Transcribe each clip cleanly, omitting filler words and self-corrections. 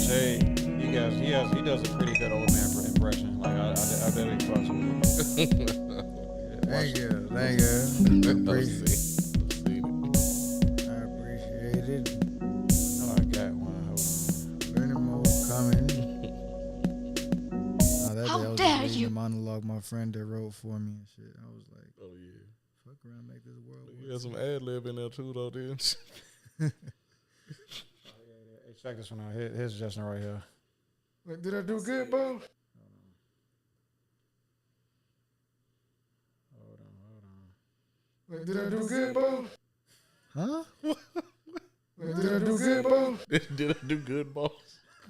shade. He does a pretty good old man impression. Like I bet he fucks with it. Thank you. I appreciate it. No, I got one. Hold on. Learning more coming. That day I was dare reading you. the monologue my friend that wrote for me and shit. I was like, Oh yeah. fuck around, make this world work. You had some ad lib in there too, though, dude. Hey, check this one out. Here's Justin right here. Wait, did I do good, Bo? Hold on. Wait, did I do good, Bo? Huh? Wait, did I do good, Bo? Did I do good, boss?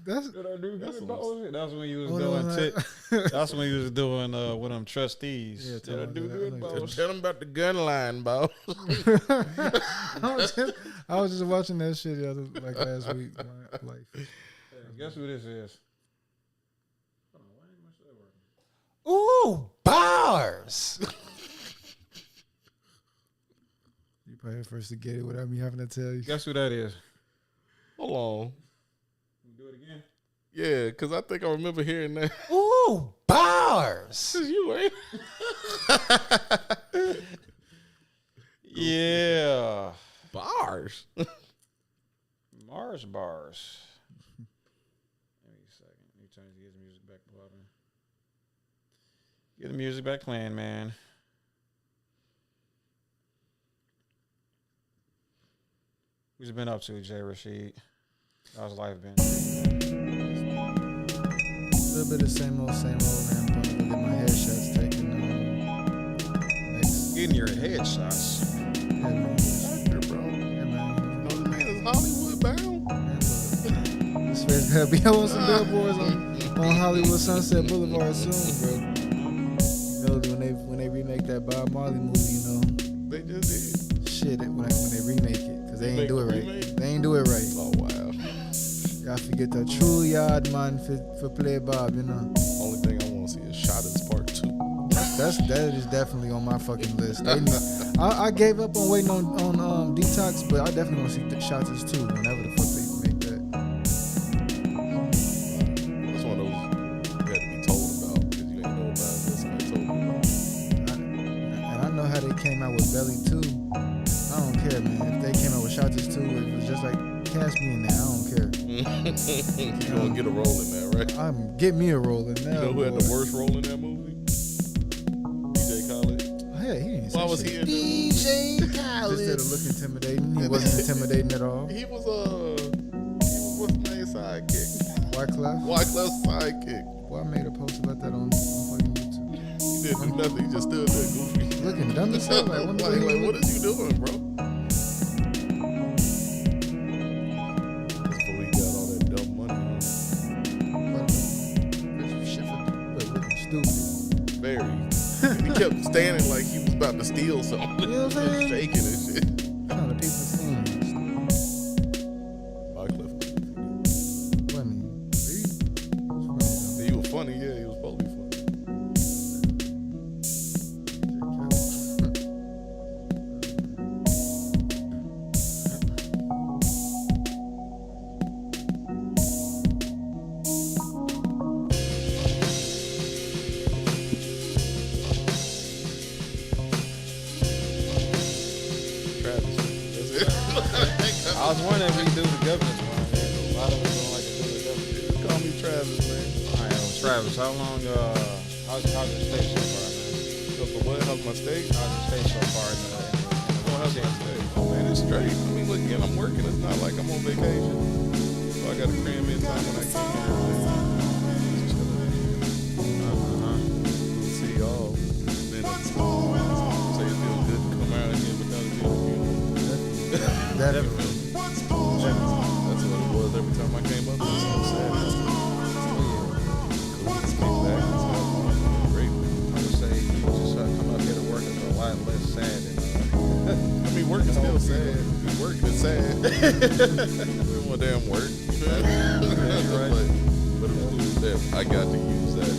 That's Did I do That's good? what That's when you was Hold doing on, That's when you was doing with them trustees. Yeah, Did I do that. good, Like boss? Tell them about the gun line, boss. I was just watching that shit last week. Like, Guess who this is? Ooh, bars. you probably first to get it without me having to tell you. Guess who that is? Hold on. Do it again. Yeah, because I think I remember hearing that. Ooh, bars. This is you, ain't it? Yeah. Bars. Mars bars. Give me a second. Let me turn to get the music back popping. Get the music back playing, man. What you been up to, Jay Rashid? How's life been? A little bit of same old, man. I'm gonna go get my headshots taken. Next. Getting your headshots. Yeah, man. Actor, bro. Yeah, man. Oh, the man is Hollywood bound. This face gotta be on some billboards on Hollywood Sunset Boulevard soon, bro. You know, when they remake that Bob Marley movie, you know, They just did. shit, when they remake it, because they ain't do it right. Remake? They ain't do it right. Oh, wow. Y'all forget the true yard man for play Bob, you know. Only thing I want to see is Shotters Part 2. That is definitely on my fucking list. I gave up on waiting on Detox, but I definitely want to see the Shotters too. Whenever the fuck they make that. That's one of those you had to be told about because you ain't know about it. Somebody told you about it. And I know how they came out with Belly too. I don't care, man. If they came out with Shotters too, it was just like cast me in there. I don't care. You gonna get a role in that, right? Get me a role in You there. know who had the worst role in that movie? DJ Khaled. Hey, he didn't say Why was shit. he in the DJ Khaled. Just did a look intimidating. He wasn't intimidating at all. He was what's his name? Sidekick. Wyclef. Wyclef's sidekick. Boy, I made a post about that on fucking YouTube. He didn't do nothing. He just stood there goofy. Looking dumb as hell. Like, What is you doing, bro? That's before he got all that dumb money. Looking stupid. Very. He kept standing like he was about to steal something. You know what I'm saying? Shaking and shit. Trying to people seeing Wyclef was funny. He was funny, yeah. He was supposed to be funny. Travis. That's it. I was wondering if we do the governance one. A lot of us don't like to do the governance. Call me Travis, man. All right, Travis, how long? How's your stay so far, man? So for what? How's my state? How's your stay so far in the How's my state? Oh, man, it's straight. I mean, look, again, I'm working. It's not like I'm on vacation. So I got to cram in time when I can and everything. Just chilling. See y'all. Been at school. Say it feels good to come out here without it being a funeral. Definitely. That's what it was every time I came up. It was so sad. Cool to be back. It's great. I would say you just come up here to work is a lot less sad than I mean, work is still sad. Work is sad. We want damn work. right. But it was cool that I got to use that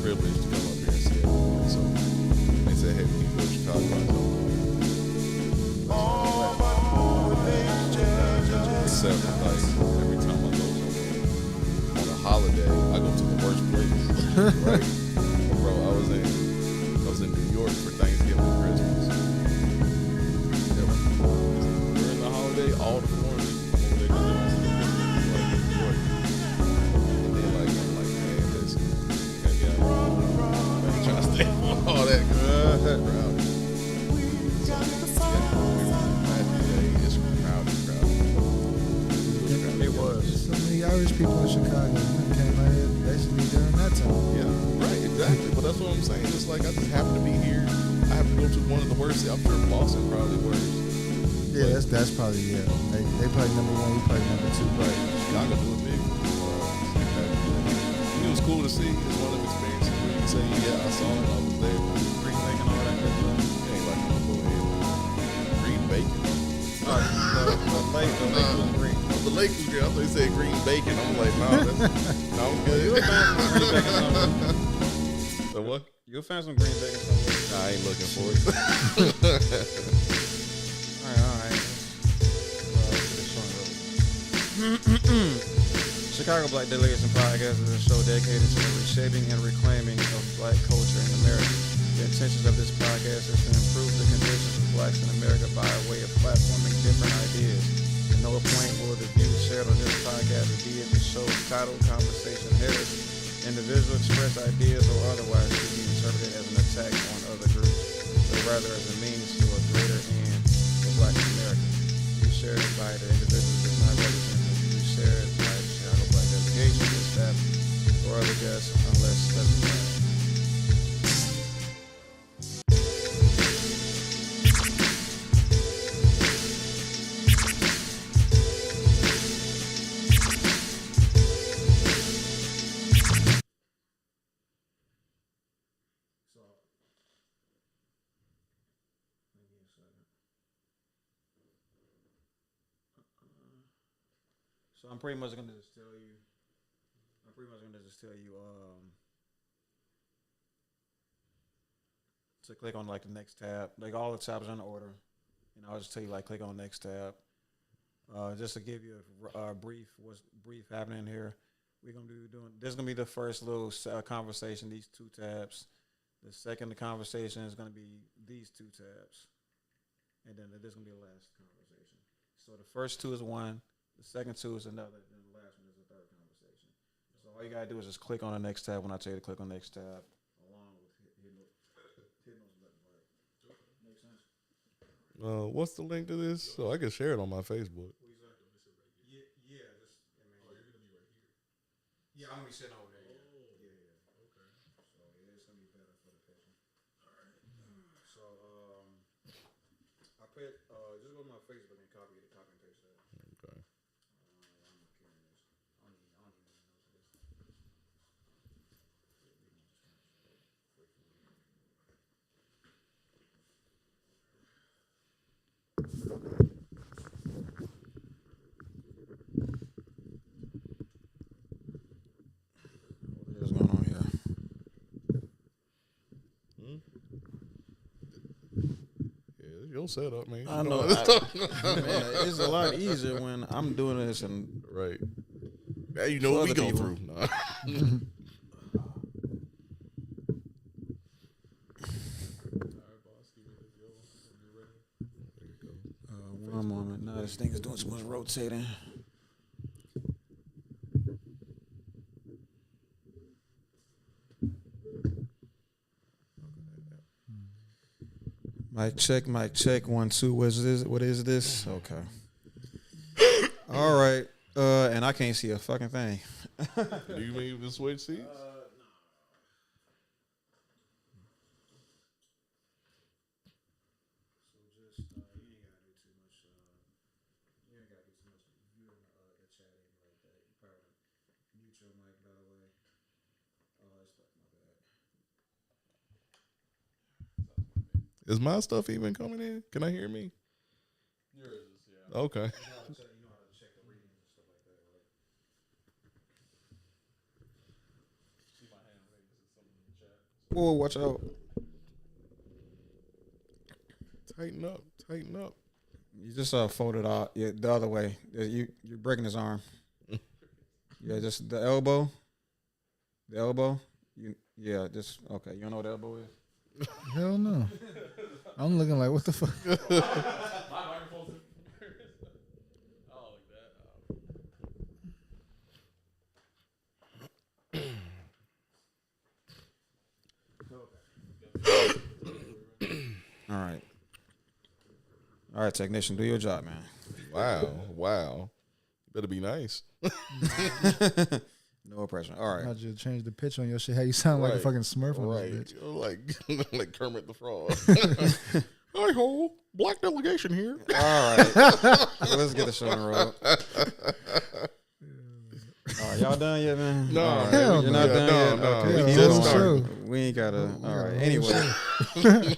privilege to come up here and see everything. So they said, hey, when you go to Chicago, I told them. Except like every time I go somewhere, Right? Bro, I was in New York for Thanksgiving and Christmas. During the holiday, all the foreign people come over there because they want to see the New York. And then I'm like, man, listen, gotta get out of here. I ain't trying to stay for all that good crowd. It's crowded. It was. So many Irish people in Chicago. You came out here basically during that time. Yeah, right, exactly. But that's what I'm saying. It's like I just happen to be here. I have to go to one of the worst. I'm sure Boston probably worse. Yeah, that's probably They probably number one. We probably number two. Right. Chicago do it big. It was cool to see. It's one of the experiences where you can say, yeah, I saw it. I was there. Green bacon, all that good stuff. It ain't like I'm gonna go ahead. Green bacon. The lake was green. The lake was green. I thought you said green bacon. I'm like, no, I'm good. You a fan of green bacon somewhere? So what? You a fan of some green bacon somewhere? Nah, I ain't looking for it. All right. Chicago Black Delegation Podcast is a show dedicated to the reshaping and reclaiming of black culture in America. The intentions of this podcast is to improve the conditions of blacks in America by way of platforming different ideas. At no point will the views shared on this podcast be it the show's title, conversation headers, individual express ideas, or otherwise should be interpreted as an attack on other groups, but rather as a means to a greater end for black America. Views shared by the individual does not represent the views shared by the Chicago Black Delegation, the staff, or other guests unless specified. So I'm pretty much gonna just tell you. To click on like the next tab. Like all the tabs are in order, and I'll just tell you like click on next tab. Just to give you a brief happening here. We're gonna be doing. This is gonna be the first little conversation. These two tabs. The second conversation is gonna be these two tabs, and then this is gonna be the last conversation. So the first two is one. The second two is another, and the last one is the third conversation. So all you gotta do is just click on the next tab when I tell you to click on the next tab, along with hitting those buttons. Make sense? What's the link to this? So I can share it on my Facebook. Yeah, I'm gonna be sitting over there. Yeah. Okay. So it's gonna be better for the picture. All right. So I put just go to my Facebook and copy and paste that. Okay. I'm not carrying this. I don't even know this. What's going on here? Yeah, it's your setup, man. I know. It's a lot easier when I'm doing this and Right. Now you know what we other go people. through. Nah. one moment. Now this thing is doing so much rotating. Mic check. 1, 2. What is this? Okay. All right. And I can't see a fucking thing. Do you mean to switch seats? Is my stuff even coming in? Can I hear me? Yours is, yeah. Okay. You know how to check the readings and stuff like that, right? See my hand raised. Something in the chat. Whoa, watch out. Tighten up. You just fold it out. Yeah, the other way. You're breaking his arm. Yeah, just the elbow. The elbow. Yeah, just okay. You don't know what elbow is? Hell no. I'm looking like, what the fuck? All right, technician, do your job, man. Wow. Better be nice. No oppression. All right. I just changed the pitch on your shit. How you sound like a Right. fucking Smurf on Right. this bitch. Like Kermit the Frog. Hi ho, black delegation here. All right. Let's get the show on the road. All right, y'all done yet, man? No, All right. hell You're no. not done yet? No, Okay, we keep just going. started. We ain't gotta. All right. got a Anyway,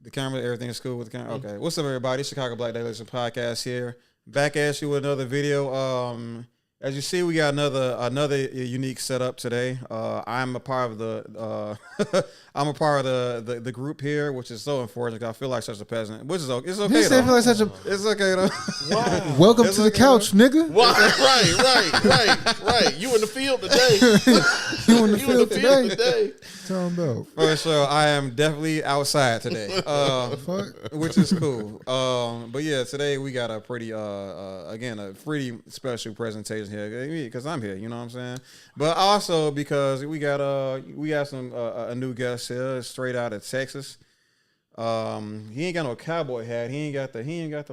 the camera, everything is cool with the camera. Okay. What's up, everybody? Chicago Black Delegation Podcast here. Back at you with another video. As you see, we got another unique setup today. I'm a part of the the group here, which is so unfortunate. 'Cause I feel like such a peasant, which is okay. It's okay He said, though. feel like such a. It's okay though. Welcome It's to the okay, couch, nigga. Right. You in the field today. You in the field today? Tell him about. For sure, I am definitely outside today, Fuck. which is cool. But yeah, today we got a pretty, again, a pretty special presentation here because I'm here. You know what I'm saying? But also because we got some a new guest here, straight out of Texas. He ain't got no cowboy hat. He ain't got the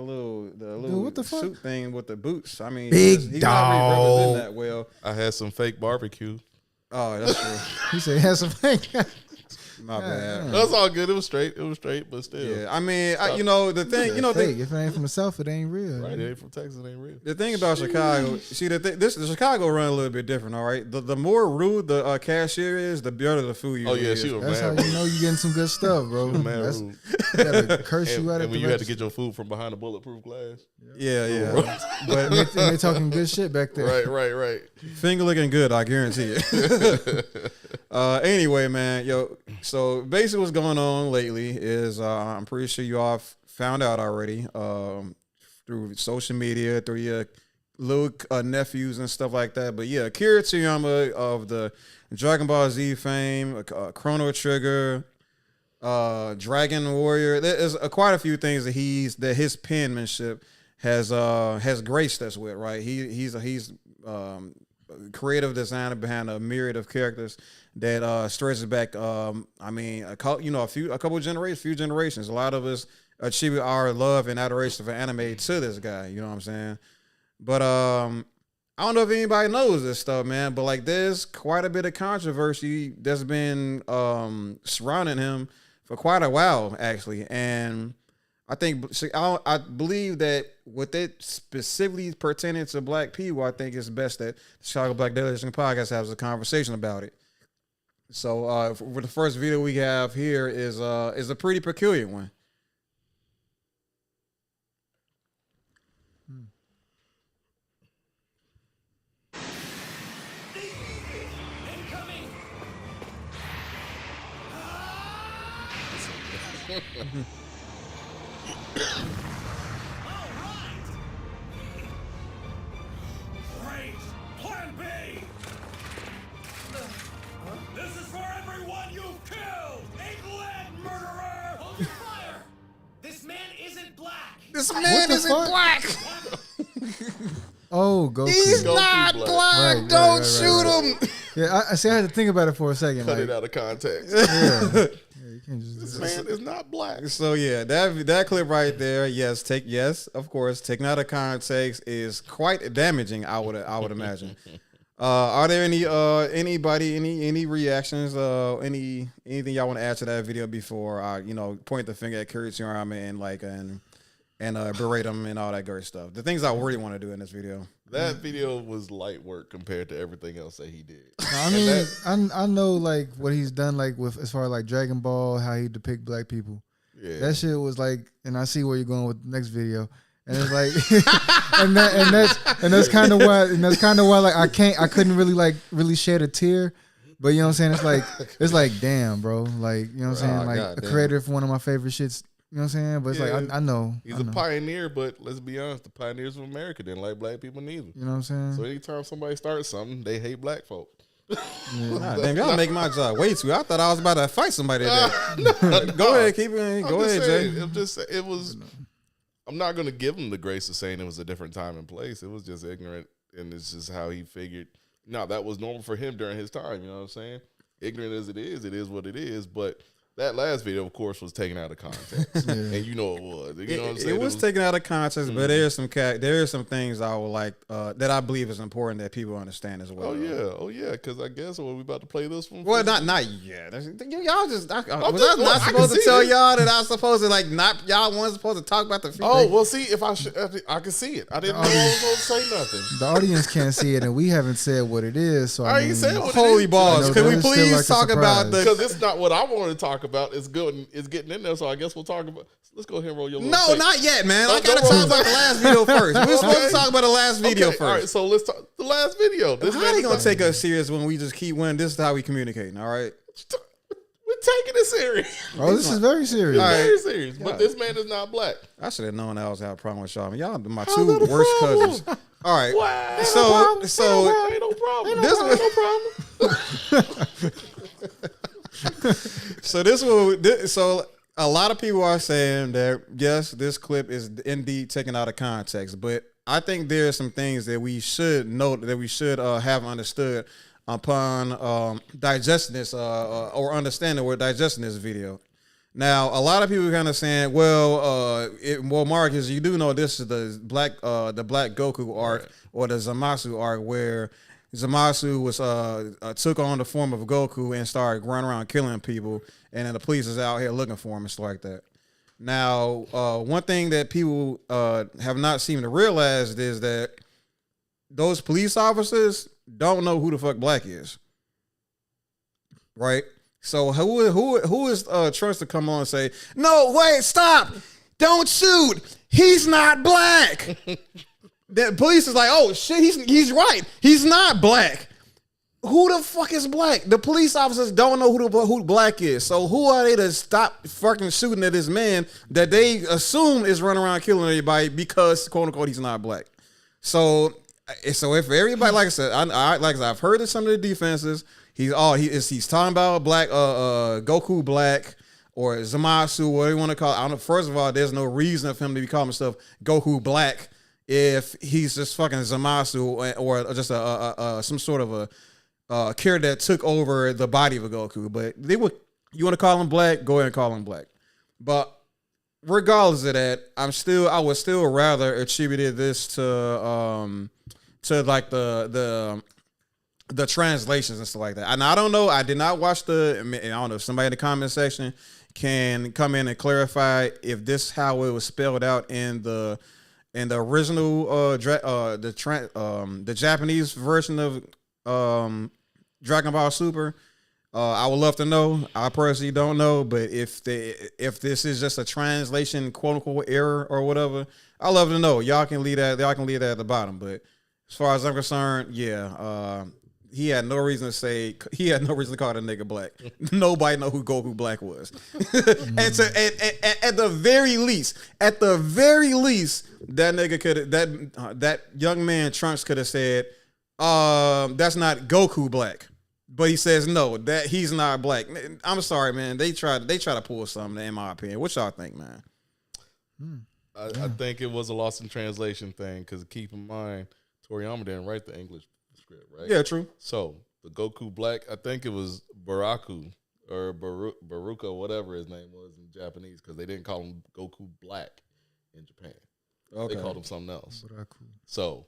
little Dude, what the fuck? suit thing with the boots. I mean, Big he's not really dog. representing that well. I had some fake barbecue. Oh, that's true. He said, he has some fake. My bad. That's all good. It was straight, but still. Yeah, I mean, the thing, Fake. If it ain't from the South, it ain't real. Right, it ain't from Texas, it ain't real. The thing about Chicago, see, the Chicago run a little bit different, all right? The more rude the cashier is, the better the food Oh usually yeah, is. she was That's mad. how you know you getting some good stuff, bro. Mad That's, rude. you gotta curse And, you out and at when the you had to register. get your food from behind a bulletproof glass. Yeah. But And they talking good shit back there. Right. finger looking good, I guarantee it. Anyway, man, so basically what's going on lately is I'm pretty sure you all found out already through social media, through your little nephews and stuff like that. But yeah, Akira Toriyama of the Dragon Ball Z fame, Chrono Trigger, Dragon Warrior. There's quite a few things that his penmanship has graced us with, right? He's creative designer behind a myriad of characters that stretches back. A couple generations, few generations. A lot of us attribute our love and adoration for anime to this guy. You know what I'm saying? But I don't know if anybody knows this stuff, man. But like, there's quite a bit of controversy that's been surrounding him for quite a while, actually, and I believe that with it specifically pertaining to black people, I think it's best that the Chicago Black Delegation Podcast has a conversation about it. So for the first video we have here is a pretty peculiar one. Great! Plan B! This is for everyone you've killed! England, murderer! Hold your fire! This man isn't black! This What man the isn't fuck? black. Oh, Goku. He's Goku not black. black. Right, Don't right, shoot right. him. Yeah, I see. I had to think about it for a second. Cut Like, it out of context. yeah, you can't just. This man is not black. So yeah, that clip right there, of course, taken out of context is quite damaging. I would imagine. Are there any reactions? Anything y'all want to add to that video before I point the finger at Akira Toriyama and berate him and all that great stuff? The things I really want to do in this video. That video was light work compared to everything else that he did. I mean, I know like what he's done, like with as far as like Dragon Ball, how he depict black people. Yeah. That shit was like, and I see where you're going with the next video, and it's like, and that's kind of why like I couldn't really shed a tear, but you know what I'm saying? It's like damn, bro, like you know what I'm saying? Like God a damn. creator for one of my favorite shits. You know what I'm saying? But it's Yeah. like I know He's I a know. pioneer, but let's be honest, the pioneers of America didn't like black people neither. You know what I'm saying? So anytime somebody starts something, they hate black folk. Nah, damn, y'all make my job way too. I thought I was about to fight somebody today. Go ahead, keep it. Go ahead, Jay. I'm just saying, it was. I'm not going to give him the grace of saying it was a different time and place. It was just ignorant, and it's just how he figured. Now, that was normal for him during his time. You know what I'm saying? Ignorant as it is what it is. But that last video, of course, was taken out of context, and you know it was. You know what I'm saying? It was taken out of context, but there are some things I would like that I believe is important that people understand as well. Oh yeah, because I guess we about to play this one. Well, not yet. Y'all just was I just- not I can supposed to see tell it. y'all that I was supposed to like not y'all wasn't supposed to talk about the feet. Oh well, see if I can see it. I didn't know I was going to say nothing. The audience can't see it, and we haven't said what it is. So I ain't said what it Holy is. balls! No, Can we that's still please like a talk about surprise. Because it's not what I wanted to talk about. It's good. It's getting in there. So I guess we'll talk about. Let's go ahead and roll your. little No, tape. not yet, man. I Don't gotta roll talk about the last video first. We're supposed to Okay. talk about the last video Okay, first. all right, so let's talk the last video. This How man they is gonna not- take us serious when we just keep winning? This is how we communicating, all right? We're taking it serious. Oh, this is very serious. All right. Very serious. But this man is not black. I should have known I was having a problem with y'all. I mean, y'all are my How's two that a worst problem? cousins. All right. Wow. So Ain't no problem. This Ain't was- no problem. so a lot of people are saying that yes, this clip is indeed taken out of context, but I think there are some things that we should note that we should have understood upon digesting this or understanding or digesting this video. Now, a lot of people are kind of saying, well, Marcus, you do know this is the black Goku arc or the Zamasu arc where Zamasu was took on the form of Goku and started running around killing people, and then the police is out here looking for him and stuff like that. Now, one thing that people have not seemed to realize is that those police officers don't know who the fuck Black is, right? So who is Trunks to come on and say, no, wait, stop, don't shoot, he's not black. The police is like, oh shit, he's right, he's not black. Who the fuck is black? The police officers don't know who black is. So who are they to stop fucking shooting at this man that they assume is running around killing everybody because quote unquote he's not black? So if everybody, like I said, I've heard of some of the defenses. He's talking about black, Goku black or Zamasu, whatever you want to call it. I don't know. First of all, there's no reason for him to be calling himself Goku black if he's just fucking Zamasu or just some sort of a character that took over the body of a Goku. But you want to call him black, go ahead and call him black. But regardless of that, I would still rather attribute this to like the translations and stuff like that. And I don't know. I did not watch I don't know if somebody in the comment section can come in and clarify if this how it was spelled out in the original the Japanese version of Dragon Ball Super. I would love to know. I personally don't know, but if this is just a translation quote unquote error or whatever, I'd love to know. Y'all can leave that at the bottom. But as far as I'm concerned, yeah, he had no reason to call the nigga black. Nobody know who Goku Black was. And at the very least, that nigga could that young man Trunks could have said, that's not Goku Black. But he says no, that he's not black. I'm sorry, man. They try to pull something, in my opinion. What y'all think, man? I think it was a lost in translation thing because keep in mind, Toriyama didn't write the English script, right? Yeah, true. So the Goku Black, I think it was Baraku or Baruka, whatever his name was in Japanese, because they didn't call him Goku Black in Japan. Okay. They called him something else. So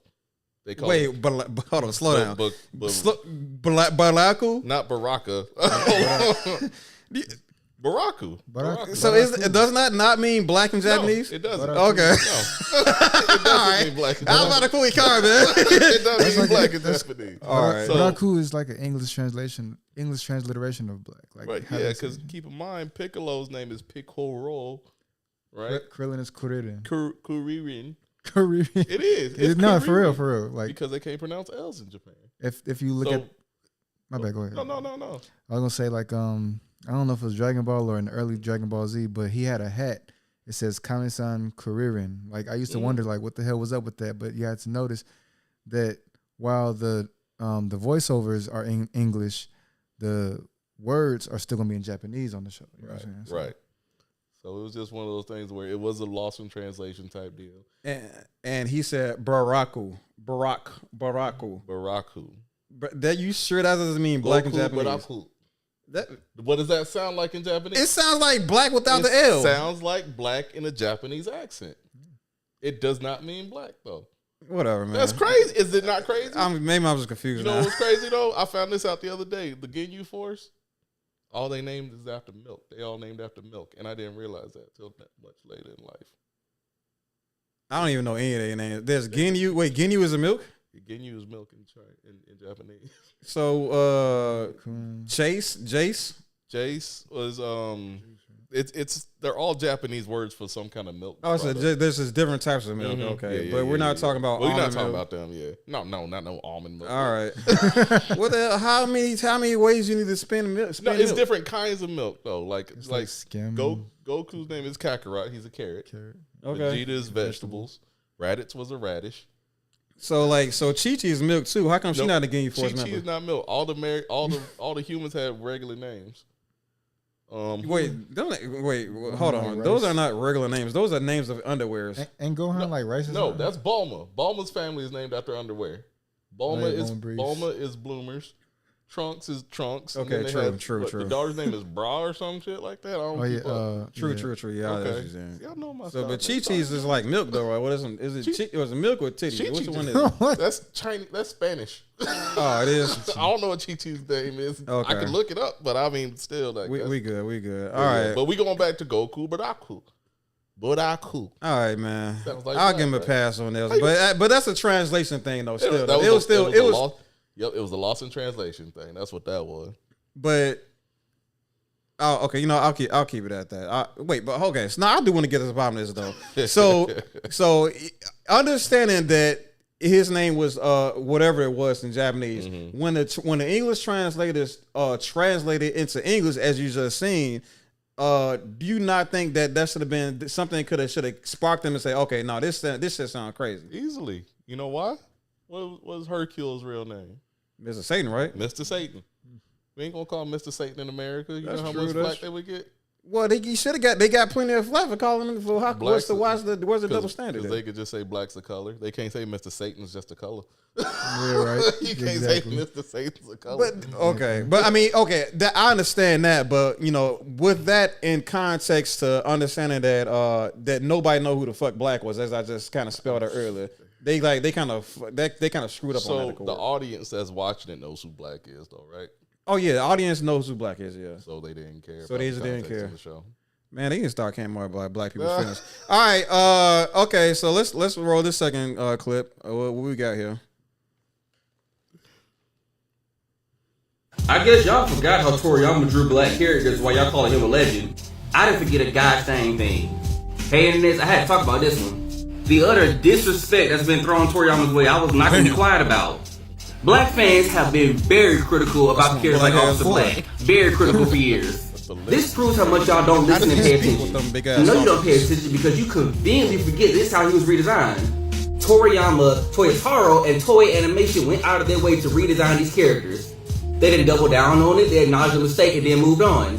they called Wait, but hold on, slow down. Baraku? Not Baraka. Baraku. So it does not mean black in Japanese? No, it doesn't. Okay. No. It doesn't mean black in I was about to pull your card, man. It doesn't mean black in Japanese. All right. So- Baraku is like an English transliteration of black. Like, Right, how yeah, they say because it. keep in mind, Piccolo's name is Piccolo, right? Krillin is Kuririn. Kuririn. Kuririn. It is. It's No, Kuririn. for real. Like Because they can't pronounce L's in Japan. if you look So- at my bad, go ahead. No. I was gonna say like I don't know if it was Dragon Ball or in the early Dragon Ball Z, but he had a hat. It says Kami-san Kuririn. Like I used to wonder like what the hell was up with that, but you had to notice that while the the voiceovers are in English. The words are still gonna be in Japanese on the show. You know what I'm saying? So- Right. So it was just one of those things where it was a lost in translation type deal. And he said Baraku. Baraku. But that you sure that doesn't mean black in Goku Japanese? Baraku. That, What does that sound like in Japanese? it sounds like black without the It L. sounds like black in a Japanese accent. It does not mean black though. Whatever, man. That's crazy. Is it not crazy? Maybe I was confused. You know now. what's crazy though? I found this out the other day. The Ginyu Force, all they named is after milk. They all named after milk, and I didn't realize that till much later in life. I don't even know any of their names. There's Ginyu. Wait, Ginyu is a milk? Ginyu is milk in Japanese. So Jace. Jace was it's they're all Japanese words for some kind of milk. Oh, so product. there's just different types of milk. Mhm. Okay, Yeah, but we're not talking about. We're not almond talking milk. about them. Yeah, no, not no almond milk. All right. What the hell? How many ways you need to spin milk? No, it's different kinds of milk though. Like It's like skim. Goku's name is Kakarot. He's a carrot. Okay. Vegeta is vegetables. Raditz was a radish. So Chi-Chi is milk too. How come she's Nope. not a Ginyu Force Chi-Chi member? is not milk. All the humans have regular names. Wait, hold on. Rice. Those are not regular names. Those are names of underwears. Ain't Gohan like rice? No, that's Bulma. Bulma's family is named after underwear. Bulma Like is Bulma briefs. Bulma is Bloomers. Trunks is Trunks. and Okay, then they true, have- true, what, true. The daughter's name is Bra or some shit like that. I don't Oh yeah. keep up. True. Yeah, that's what Okay. you're saying. Y'all know my So, stuff. but Chi-Chi's is like milk though, right? What is it? Is it was it milk or titty? Chi-Chi Which one is just- it? What? That's Chinese. That's Spanish. Oh, it is. I don't know what Chi-Chi's name is. Okay. I can look it up, but I mean, still, like, We that's- good. All yeah. right. But we going back to Goku Baraku. All right, man. Sounds like I'll black, give him a right? pass on this, How you- but that's a translation thing though. Still, That it was still a lost. Yep, it was a lost in translation thing. That's what that was. But oh, okay. You know, I'll keep it at that. Wait, but okay. So now I do want to get to the bottom of this though. So understanding that his name was whatever it was in Japanese. Mm-hmm. When the English translators translated into English, as you just seen, do you not think that should have been something should have sparked them and say, okay, no, this shit sounds crazy. Easily. You know why? What was Hercule's real name? Mr. Satan, right? Mr. Satan. We ain't gonna call him Mr. Satan in America. You That's know how true, much that's flack they would get? Well, they should have they got plenty of flack for calling him for what's the double standard? Because they could just say black's a color. They can't say Mr. Satan's just a color. Yeah, right. You can't Exactly. say Mr. Satan's a color. But okay, but I mean, okay, I understand that, but you know, with that in context to understanding that that nobody know who the fuck Black was, as I just kind of spelled out earlier, they kind of screwed up So on that. the audience that's watching it knows who black is, though, right? Oh yeah, the audience knows who Black is. Yeah, So they didn't care. So about they the didn't context care. of the show. man, they need to start caring more about Black people's feelings. All right, okay, so let's roll this second clip. What we got here? I guess y'all forgot how Toriyama drew black characters while y'all calling him a legend. I didn't forget a gosh dang thing. Hey, internet, I had to talk about this one. The utter disrespect that's been thrown Toriyama's way, I was not going to be quiet about. Black fans have been very critical about characters like Officer Black. Very critical for years. This proves how much y'all don't listen and pay attention. I know you don't pay attention because you conveniently forget this is how he was redesigned. Toriyama, Toyotaro, and Toei Animation went out of their way to redesign these characters. They didn't double down on it, they acknowledged the mistake and then moved on.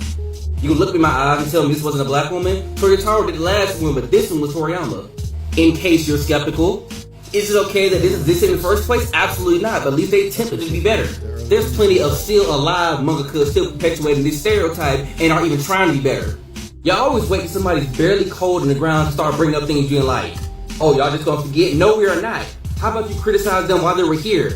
You can look me in my eyes and tell me this wasn't a black woman. Toyotaro did the last one, but this one was Toriyama. In case you're skeptical, is it okay that this is this in the first place? Absolutely not, but at least they attempted to be better. There's plenty of still alive mangakas still perpetuating this stereotype and are even trying to be better. Y'all always wait till somebody's barely cold in the ground to start bringing up things you didn't like. Oh, y'all just gonna forget? No, we are not. How about you criticize them while they were here?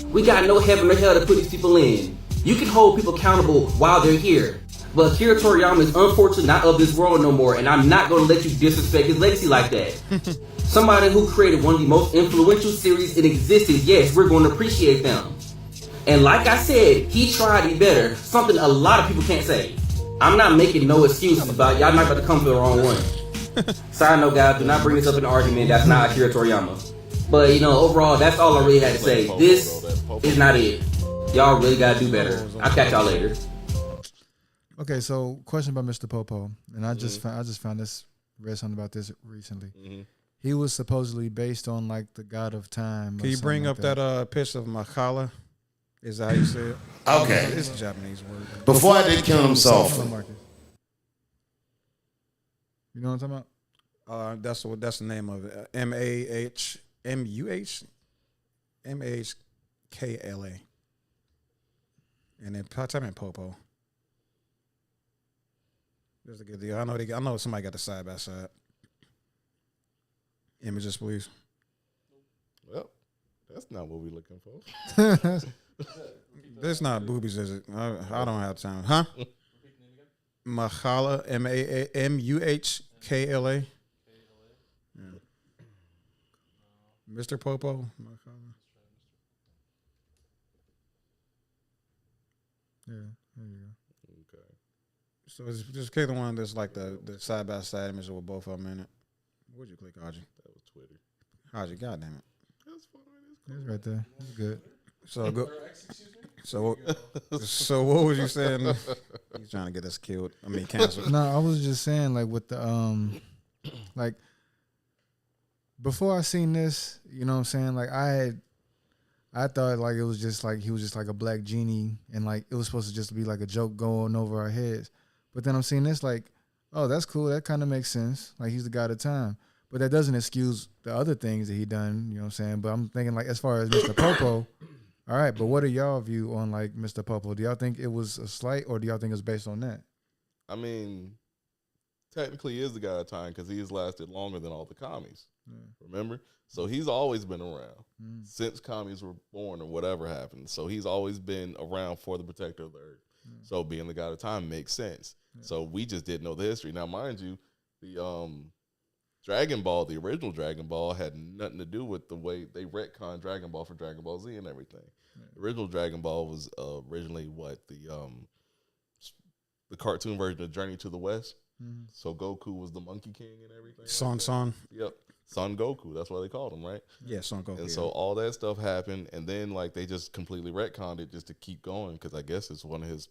We got no heaven or hell to put these people in. You can hold people accountable while they're here. But Akira Toriyama is unfortunately not of this world no more, and I'm not going to let you disrespect his legacy like that. Somebody who created one of the most influential series in existence, yes, we're going to appreciate them. And like I said, he tried to be better, something a lot of people can't say. I'm not making no excuses about y'all not about to come to the wrong one. Side note, guys, do not bring this up in an argument. That's not Akira Toriyama. But, you know, overall, that's all I really had to say. This is not it. Y'all really got to do better. I'll catch y'all later. Okay, so question about Mr. Popo, and I just found this, read something about this recently. He was supposedly based on like the god of time. Can you bring up that picture of Makala? Is that how you say it? Okay. It's a Japanese word. Before I did kill himself, Hold on, Marcus. You know what I'm talking about? That's the name of it. MAHMUH MAHKLA. And then type in Popo. There's a good deal. I know somebody got the side by side. Images, please. Well, that's not what we're looking for. That's not boobies, is it? I don't have time. Huh? Mahala, MAHKLA. Yeah. Mr. Popo. Mahala. Yeah, there you go. Okay. So it's just click the one that's like the side by side image with both of them in it. Where'd you click, Haji? That was Twitter. Haji, goddamn it. That's fine. It's right there. It's good. So go. So what was you saying? He's trying to get us killed. I mean, canceled. No, I was just saying, like, with the like, before I seen this, you know what I'm saying? Like, I thought like it was just like he was just like a black genie, and like it was supposed to just be like a joke going over our heads. But then I'm seeing this like, oh, that's cool. That kind of makes sense. Like, he's the god of time. But that doesn't excuse the other things that he done, you know what I'm saying? But I'm thinking, like, as far as Mr. Popo, all right, but what are y'all view on, like, Mr. Popo? Do y'all think it was a slight, or do y'all think it's based on that? I mean, technically he is the god of time because he has lasted longer than all the commies. Yeah. Remember? So he's always been around since commies were born or whatever happened. So he's always been around for the protector of the earth. So being the god of time makes sense. So we just didn't know the history. Now, mind you, the Dragon Ball, the original Dragon Ball, had nothing to do with the way they retconned Dragon Ball for Dragon Ball Z and everything. The original Dragon Ball was originally the cartoon version of Journey to the West. So Goku was the Monkey King and everything. Son. Yep. Son Goku. That's why they called him, right? Yeah, Son Goku. And so all that stuff happened, and then like they just completely retconned it just to keep going because I guess it's one of his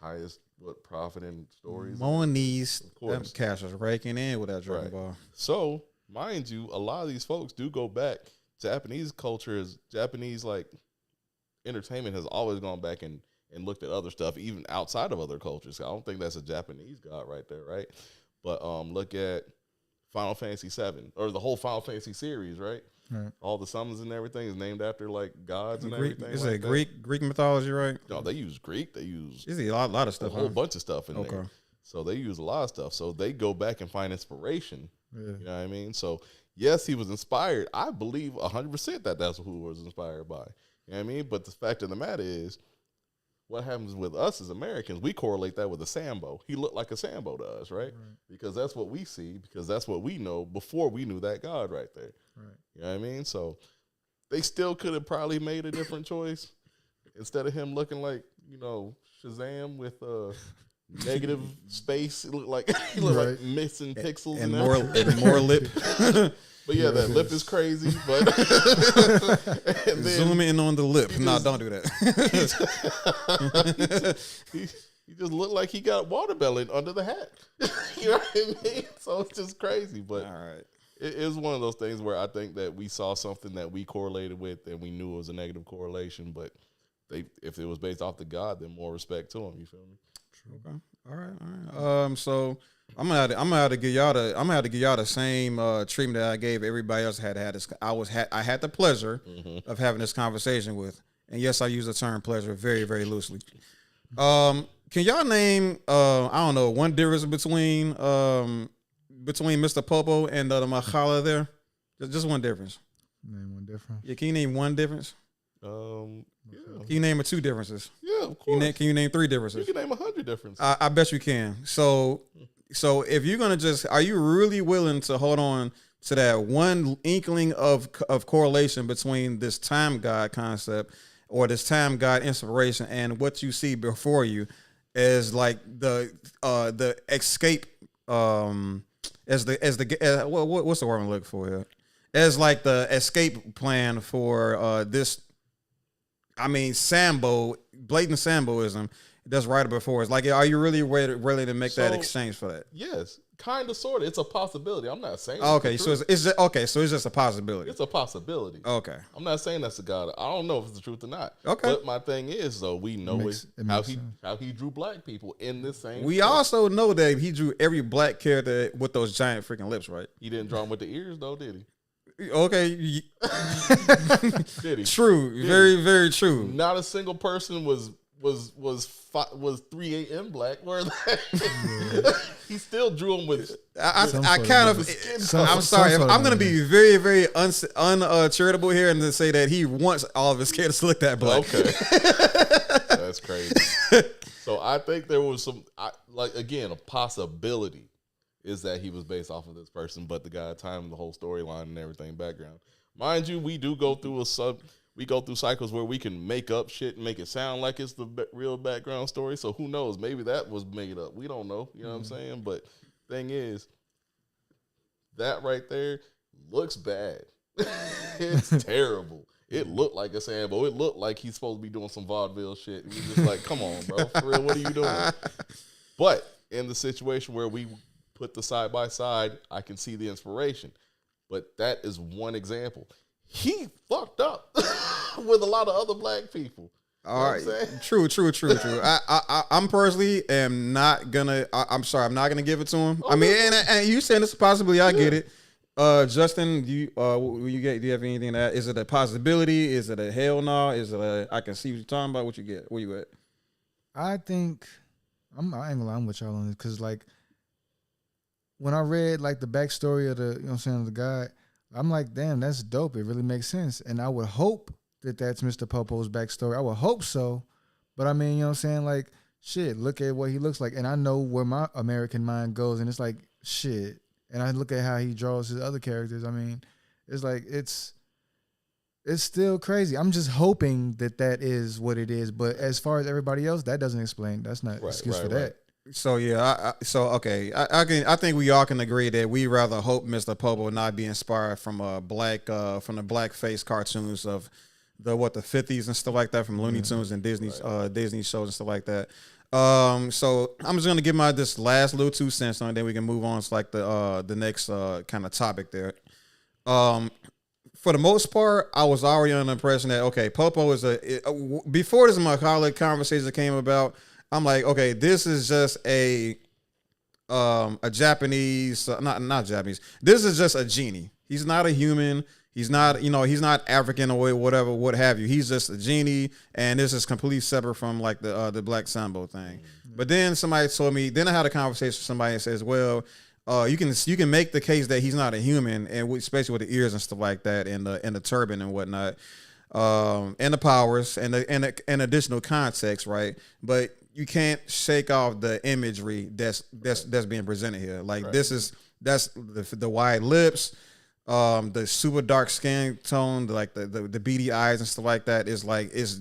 highest profiting stories. Monies, Of course. them cash was raking in with that Dragon Right. Ball. So, mind you, a lot of these folks do go back. Japanese like entertainment has always gone back and looked at other stuff, even outside of other cultures. I don't think that's a Japanese god right there, right? But look at Final Fantasy VII, or the whole Final Fantasy series, right? Right. All the summons and everything is named after like gods and Greek, everything. is like it that. Greek mythology, right? No, they use Greek. They use Is it a lot of a stuff? whole Huh? bunch of stuff in Okay. there. So they use a lot of stuff. So they go back and find inspiration. Yeah. You know what I mean? So yes, he was inspired. I believe 100% that that's who he was inspired by. You know what I mean? But the fact of the matter is, what happens with us as Americans, we correlate that with a Sambo. He looked like a Sambo to us, right? Because that's what we see, because that's what we know before we knew that God right there. Right. You know what I mean? So they still could have probably made a different choice. Instead of him looking like, Shazam with negative space, it looked like like missing pixels And everything. more lip. But yeah, that lip is crazy. But and then Zoom in on the lip. No, don't do that. he just looked like he got watermelon under the hat. You know what I mean? So it's just crazy. But All right. it is one of those things where I think that we saw something that we correlated with and we knew it was a negative correlation. But if it was based off the God, then more respect to him. You feel me? Okay. All right. So I'm gonna have to give y'all the same treatment that I gave everybody else had this. I had the pleasure of having this conversation with, and yes, I use the term pleasure very, very loosely. Can y'all name I don't know, one difference between Mr. Popo and the Machala there? Just one difference. Name one difference. Yeah, can you name one difference? Yeah. Can you name two differences? Yeah, of course. Can you name three differences? You can name 100 differences. I bet you can. So if you're gonna are you really willing to hold on to that one inkling of correlation between this time God concept or this time God inspiration and what you see before you as like the escape what's the word I'm looking for here? As like the escape plan for this. I mean, blatant Samboism that's right before us. Like, are you really ready to make that exchange for that? Yes, Kind of, sort of. It's a possibility. I'm not saying. Okay, so it's just, okay, so it's just a possibility. It's a possibility. Okay. I'm not saying that's the God. I don't know if it's the truth or not. Okay. But my thing is, though, we know how he drew black people in this same. We story. also know that he drew every black character with those giant freaking lips, right? He didn't draw them with the ears, though, did he? Okay. Did he? True. Very, very true. Not a single person was 3 a.m. black. Where he still drew them with. I kind of. I'm sorry. I'm going to be very, very uncharitable here and to say that he wants all of his characters to look that black. Okay, that's crazy. So I think there was some, again, a possibility is that he was based off of this person, but the guy timed the whole storyline and everything background. Mind you, we do go through we go through cycles where we can make up shit and make it sound like it's the real background story. So who knows? Maybe that was made up. We don't know. You know what I'm saying? But thing is, that right there looks bad. It's terrible. It looked like a Sambo. It looked like he's supposed to be doing some vaudeville shit. And you're just like, come on, bro. For real, what are you doing? But in the situation where we put the side by side, I can see the inspiration. But that is one example. He fucked up with a lot of other black people. All right, true. I'm personally am not gonna. I'm sorry, I'm not gonna give it to him. I mean, and you saying it's a possibility. I get it. Justin, do you have anything that is it a possibility? Is it a hell no? Is it a I can see what you're talking about? What you get? Where you at? I think I ain't gonna lie, I'm with y'all on this because like when I read like the backstory of the of the guy. I'm like, damn, that's dope. It really makes sense. And I would hope that that's Mr. Popo's backstory. I would hope so. But I mean, like, shit, look at what he looks like. And I know where my American mind goes. And it's like, shit. And I look at how he draws his other characters. I mean, it's like, it's still crazy. I'm just hoping that is what it is. But as far as everybody else, that doesn't explain. That's not an excuse for that. So yeah, I think we all can agree that we rather hope Mr. Popo not be inspired from the blackface cartoons of the 50s and stuff like that from Looney Tunes and Disney shows and stuff like that. So I'm just gonna give this last little 2 cents on it, then we can move on to like the next kind of topic there. For the most part, I was already under the impression that okay, Popo is before this Macaulay conversation came about. I'm like, okay, this is just a Japanese, not Japanese. This is just a genie. He's not a human. He's not, he's not African or whatever, what have you. He's just a genie, and this is completely separate from like the Black Sambo thing. But then somebody told me. Then I had a conversation with somebody and says, well, you can make the case that he's not a human, and especially with the ears and stuff like that, and the turban and whatnot, and the powers and additional context, right? But you can't shake off the imagery that's being presented here. Like right. That's the wide lips, the super dark skin tone, like the beady eyes and stuff like that is like it's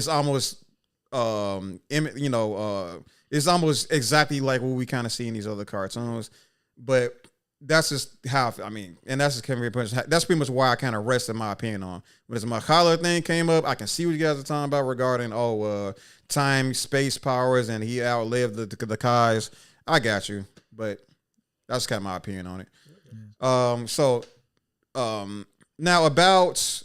almost it's almost exactly like what we kind of see in these other cartoons, but that's just how I mean, and that's just that's pretty much why I kind of rested my opinion on. When this Macaulay thing came up, I can see what you guys are talking about regarding time, space powers, and he outlived the Kais. I got you, but that's kind of my opinion on it. Now about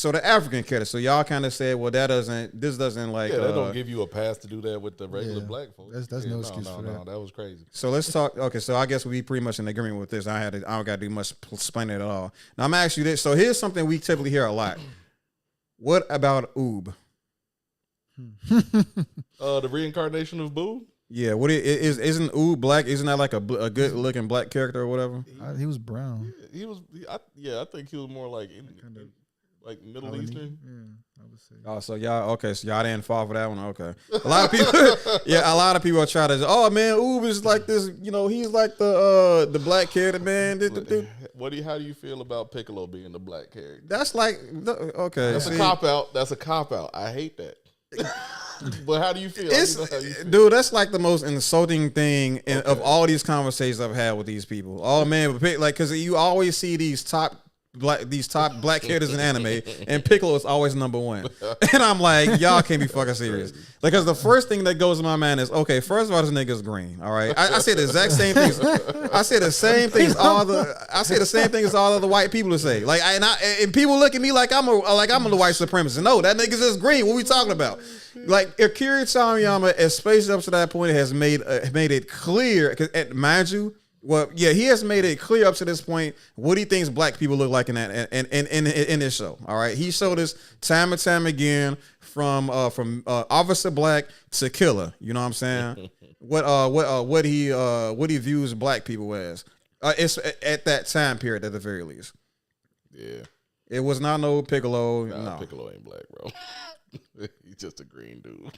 the African character. So y'all kind of said, well, this doesn't like. Yeah, that don't give you a pass to do that with the regular black folks. That's no excuse for that. No, that was crazy. So let's talk. Okay, so I guess we pretty much in agreement with this. I don't got to do much explaining at all. Now I'm gonna ask you this. So here's something we typically hear a lot. What about Oob? The reincarnation of Boo? Yeah, isn't Oob black? Isn't that like a good looking black character or whatever? He was brown. I think he was more like like Middle Eastern. Yeah, I would say. Oh, so y'all didn't fall for that one. Okay, a lot of people are trying to. Oh man, Oob is like this. He's like the black character, man. How do you feel about Piccolo being the black character? That's like okay. That's a cop out. That's a cop out. I hate that. But how do you feel? Dude, that's like the most insulting thing of all these conversations I've had with these people. Oh man, like because you always see these top top black characters in anime, and Piccolo is always number one. And I'm like, y'all can't be fucking serious. Because the first thing that goes in my mind is, okay, first of all, this nigga's green. All right, I say the exact same things. I say the same things all the white people say. Like, and people look at me like I'm a the white supremacist. No, that nigga's just green. What we talking about? Like, Akira Toriyama, especially up to that point, has made it clear. Mind you. Well, yeah, he has made it clear up to this point what he thinks black people look like in this show. All right, he showed us time and time again from Officer Black to Killer. You know what I'm saying? what he views black people as. It's at that time period at the very least. Yeah, it was not no Piccolo. Nah, no, Piccolo ain't black, bro. He's just a green dude.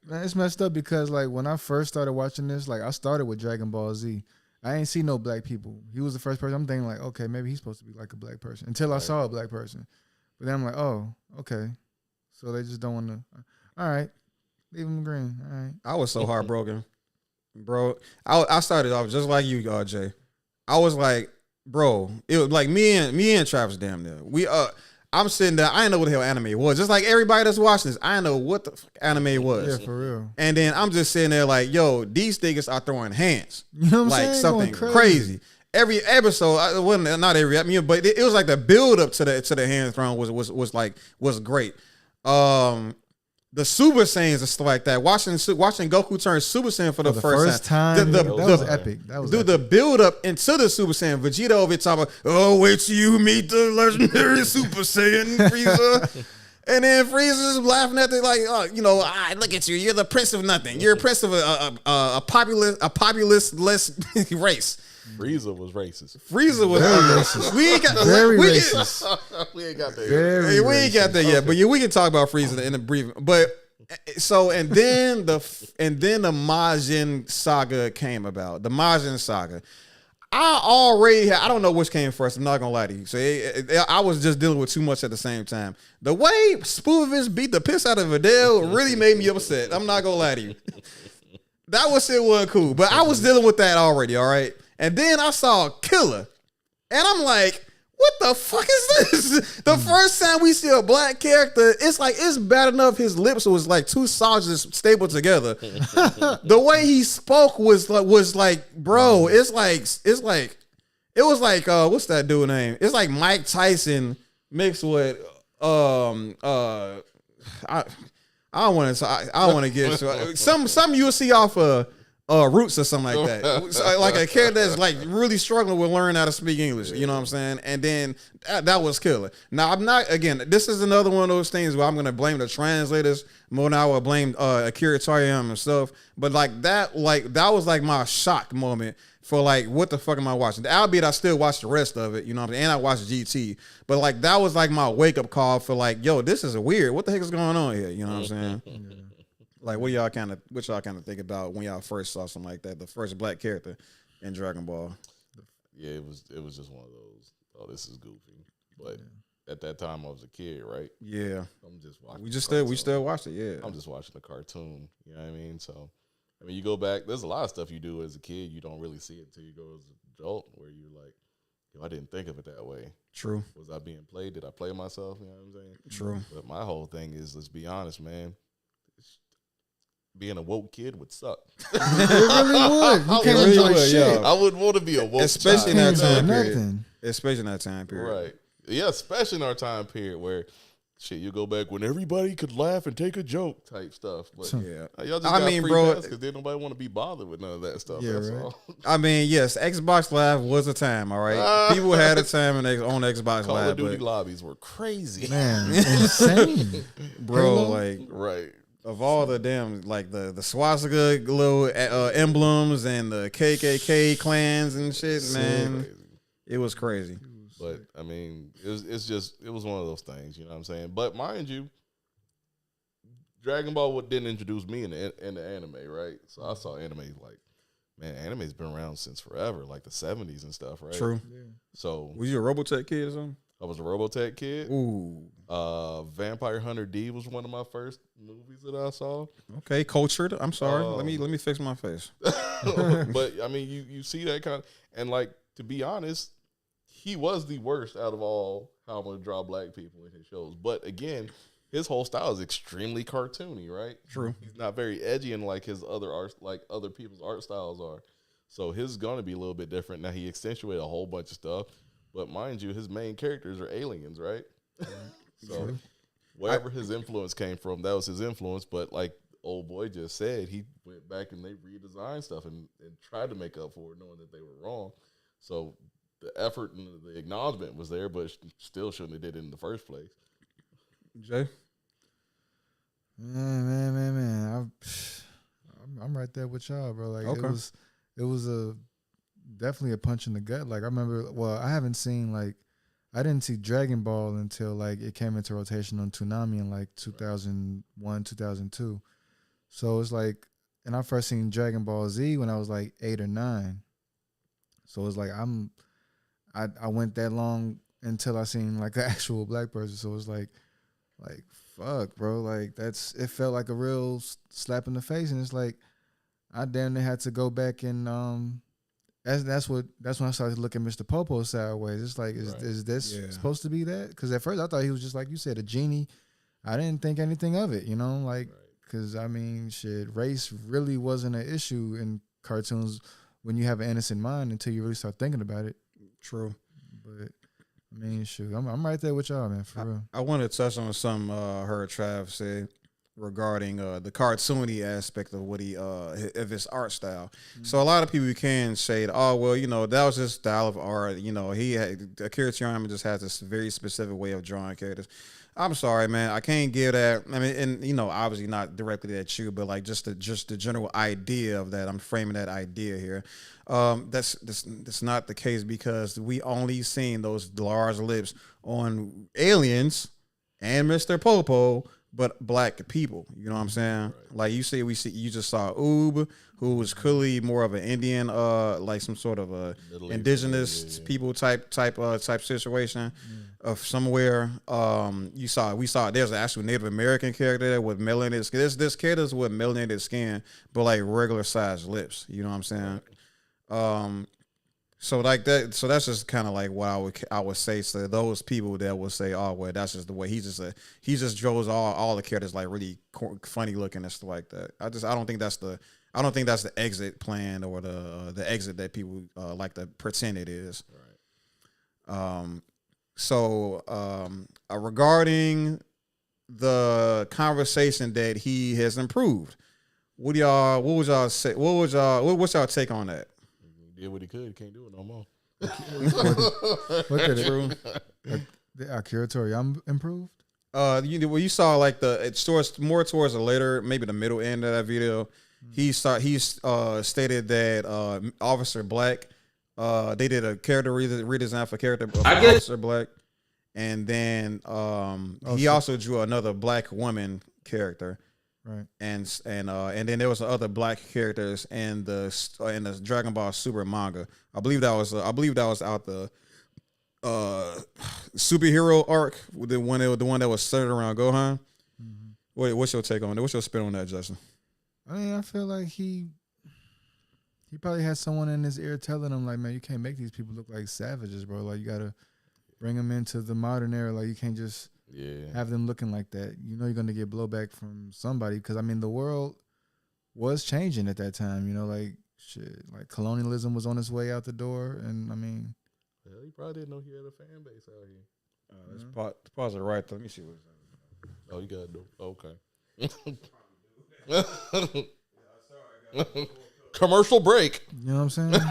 Man, it's messed up because like when I first started watching this, like I started with Dragon Ball Z. I ain't see no black people. He was the first person. I'm thinking like, okay, maybe he's supposed to be like a black person until I saw a black person. But then I'm like, oh, okay. So they just don't want to. All right, leave him green. All right. I was so heartbroken, bro. I started off just like you, Jay. I was like, bro, it was like me and Travis damn near. I'm sitting there. I didn't know what the hell anime was. Just like everybody that's watching this, I didn't know what the fuck anime was. Yeah, for real. And then I'm just sitting there like, yo, these niggas are throwing hands. You know what I'm like saying? something Going crazy. Every episode, wasn't not every. I mean, but it was like the build up to the hand throwing was great. The Super Saiyans and stuff like that. Watching Goku turn Super Saiyan for the first time. that was epic. The build up into the Super Saiyan. Vegeta over here talking about, oh, wait till you meet the legendary Super Saiyan Frieza. And then Frieza's laughing at it like, oh, look at you. You're the prince of nothing. You're a prince of a populist less race. Frieza was racist. Frieza was very racist. We ain't got very racist. We ain't got that. We ain't got that yet, but yeah, we can talk about Frieza in a brief. But so and then the Majin saga came about. The Majin saga. I don't know which came first. I'm not gonna lie to you. So I was just dealing with too much at the same time. The way Spoovich beat the piss out of Adele really made me upset. I'm not gonna lie to you. That wasn't cool, but I was dealing with that already. All right. And then I saw Killer, and I'm like, what the fuck is this? The first time we see a black character, it's like, it's bad enough his lips was like two sausages stapled together. The way he spoke was like, bro, it was like, what's that dude name? It's like Mike Tyson mixed with, I don't want to get some you'll see off of Roots or something like that. So, like a character that's like really struggling with learning how to speak English. You know what I'm saying? And then that was Killer. Now this is another one of those things where I'm gonna blame the translators more than I would blame Akira Toriyama and stuff. But that was like my shock moment for like, what the fuck am I watching? Albeit I still watch the rest of it, you know what I'm saying? And I watched GT. But like, that was like my wake up call for like, yo, this is weird. What the heck is going on here? You know what I'm saying? Like, what y'all kind of think about when y'all first saw something like that, the first black character in Dragon Ball? Yeah, it was just one of those. Oh, this is goofy. But at that time, I was a kid, right? Yeah, I'm just watching. We still watched it. Yeah, I'm just watching the cartoon. You know what I mean? So, I mean, you go back. There's a lot of stuff you do as a kid you don't really see it until you go as an adult, where you're like, yo, I didn't think of it that way. True. Was I being played? Did I play myself? You know what I'm saying? True. But my whole thing is, let's be honest, man. Being a woke kid would suck. It really would. You can't enjoy shit. I wouldn't want to be a woke especially child. in that time period. Nothing. Especially in that time period. Right. Yeah, especially in our time period where shit, you go back when everybody could laugh and take a joke type stuff. But Yeah. y'all just got free pass because then nobody want to be bothered with none of that stuff. Yeah, That's right. all. I mean, yes, Xbox Live was a time, all right? People had a time on Xbox Call Live, of Duty but lobbies were crazy. Man, insane. bro, Halo? like, Right. of all the damn, like the swastika little emblems and the KKK clans and shit, man, Crazy. it was crazy. But I mean, it was one of those things, you know what I'm saying? But mind you, Dragon Ball didn't introduce me in the anime, right? So I saw anime like, man, anime's been around since forever, like the 70s and stuff, right? True. So Was you a Robotech kid or something? I was a Robotech kid. Ooh. Vampire Hunter D was one of my first movies that I saw. Okay, cultured. I'm sorry. Let me fix my face. But I mean, you see that kind of, and like, to be honest, he was the worst out of all how I'm gonna draw black people in his shows. But again, his whole style is extremely cartoony, right? True. He's not very edgy and like his other art, like other people's art styles are. So his is gonna be a little bit different. Now he accentuated a whole bunch of stuff, but mind you, his main characters are aliens, right? So wherever his influence came from, that was his influence. But like old boy just said, he went back and they redesigned stuff and tried to make up for it, knowing that they were wrong. So the effort and the acknowledgement was there, but still shouldn't have did it in the first place. Jay? Man. I'm right there with y'all, bro. Like Okay. it was a definitely a punch in the gut. Like I remember, well, I haven't seen like I didn't see Dragon Ball until like it came into rotation on Toonami in like 2001, 2002. So it's like, and I first seen Dragon Ball Z when I was like 8 or 9. So it's like I went that long until I seen like an actual black person. So it's like fuck, bro. Like it felt like a real slap in the face, and it's like I damn near had to go back and that's when I started to look at Mr. Popo sideways. It's like is this supposed to be that? Because at first I thought he was just like you said, a genie. I didn't think anything of it, you know, like because I mean, shit, race really wasn't an issue in cartoons when you have an innocent mind until you really start thinking about it. True. But I mean, shoot, I'm right there with y'all, man, for real. I want to touch on something I heard Trav say regarding the cartoony aspect of what of his art style. So a lot of people can say, oh, well, you know, that was his style of art. You know, Akira Toriyama just has this very specific way of drawing characters. I'm sorry, man. I can't give that. I mean, and you know, obviously not directly at you, but like just the general idea of that. I'm framing that idea here. That's not the case because we only seen those large lips on aliens and Mr. Popo, but black people. You know what I'm saying? Right. Like you just saw Oob, who was clearly more of an Indian, like some sort of a indigenous people type situation. Of somewhere, we saw there's an actual Native American character there with melanated skin. This character's with melanated skin, but like regular sized lips. You know what I'm saying? Right. So like that. So that's just kind of like what I would say to those people that would say, oh well, that's just the way he just draws all the characters like really funny looking and stuff like that. I don't think that's the exit plan or the exit that people like to pretend it is. Right. So regarding the conversation that he has improved, what's y'all take on that? He did what he could. He can't do it no more. Look at it. The Akira Toriyama improved? You saw like it's more towards the later, maybe the middle end of that video. He stated that Officer Black. They did a character redesign for character of Officer Black, and then he also drew another black woman character, right? And then there was other black characters in the Dragon Ball Super manga. I believe that was out the superhero arc, the one that was centered around Gohan. Mm-hmm. What's your take on it? What's your spin on that, Justin? I mean, I feel like he probably had someone in his ear telling him, like, man, you can't make these people look like savages, bro. Like, you got to bring them into the modern era. Like, you can't just have them looking like that. You know you're going to get blowback from somebody because, I mean, the world was changing at that time. You know, like, shit, like colonialism was on its way out the door. And, I mean. Well, he probably didn't know he had a fan base out here. Let's pause it right there. Let me see what's that. Oh, you got to do Okay. Commercial break. You know what I'm saying? All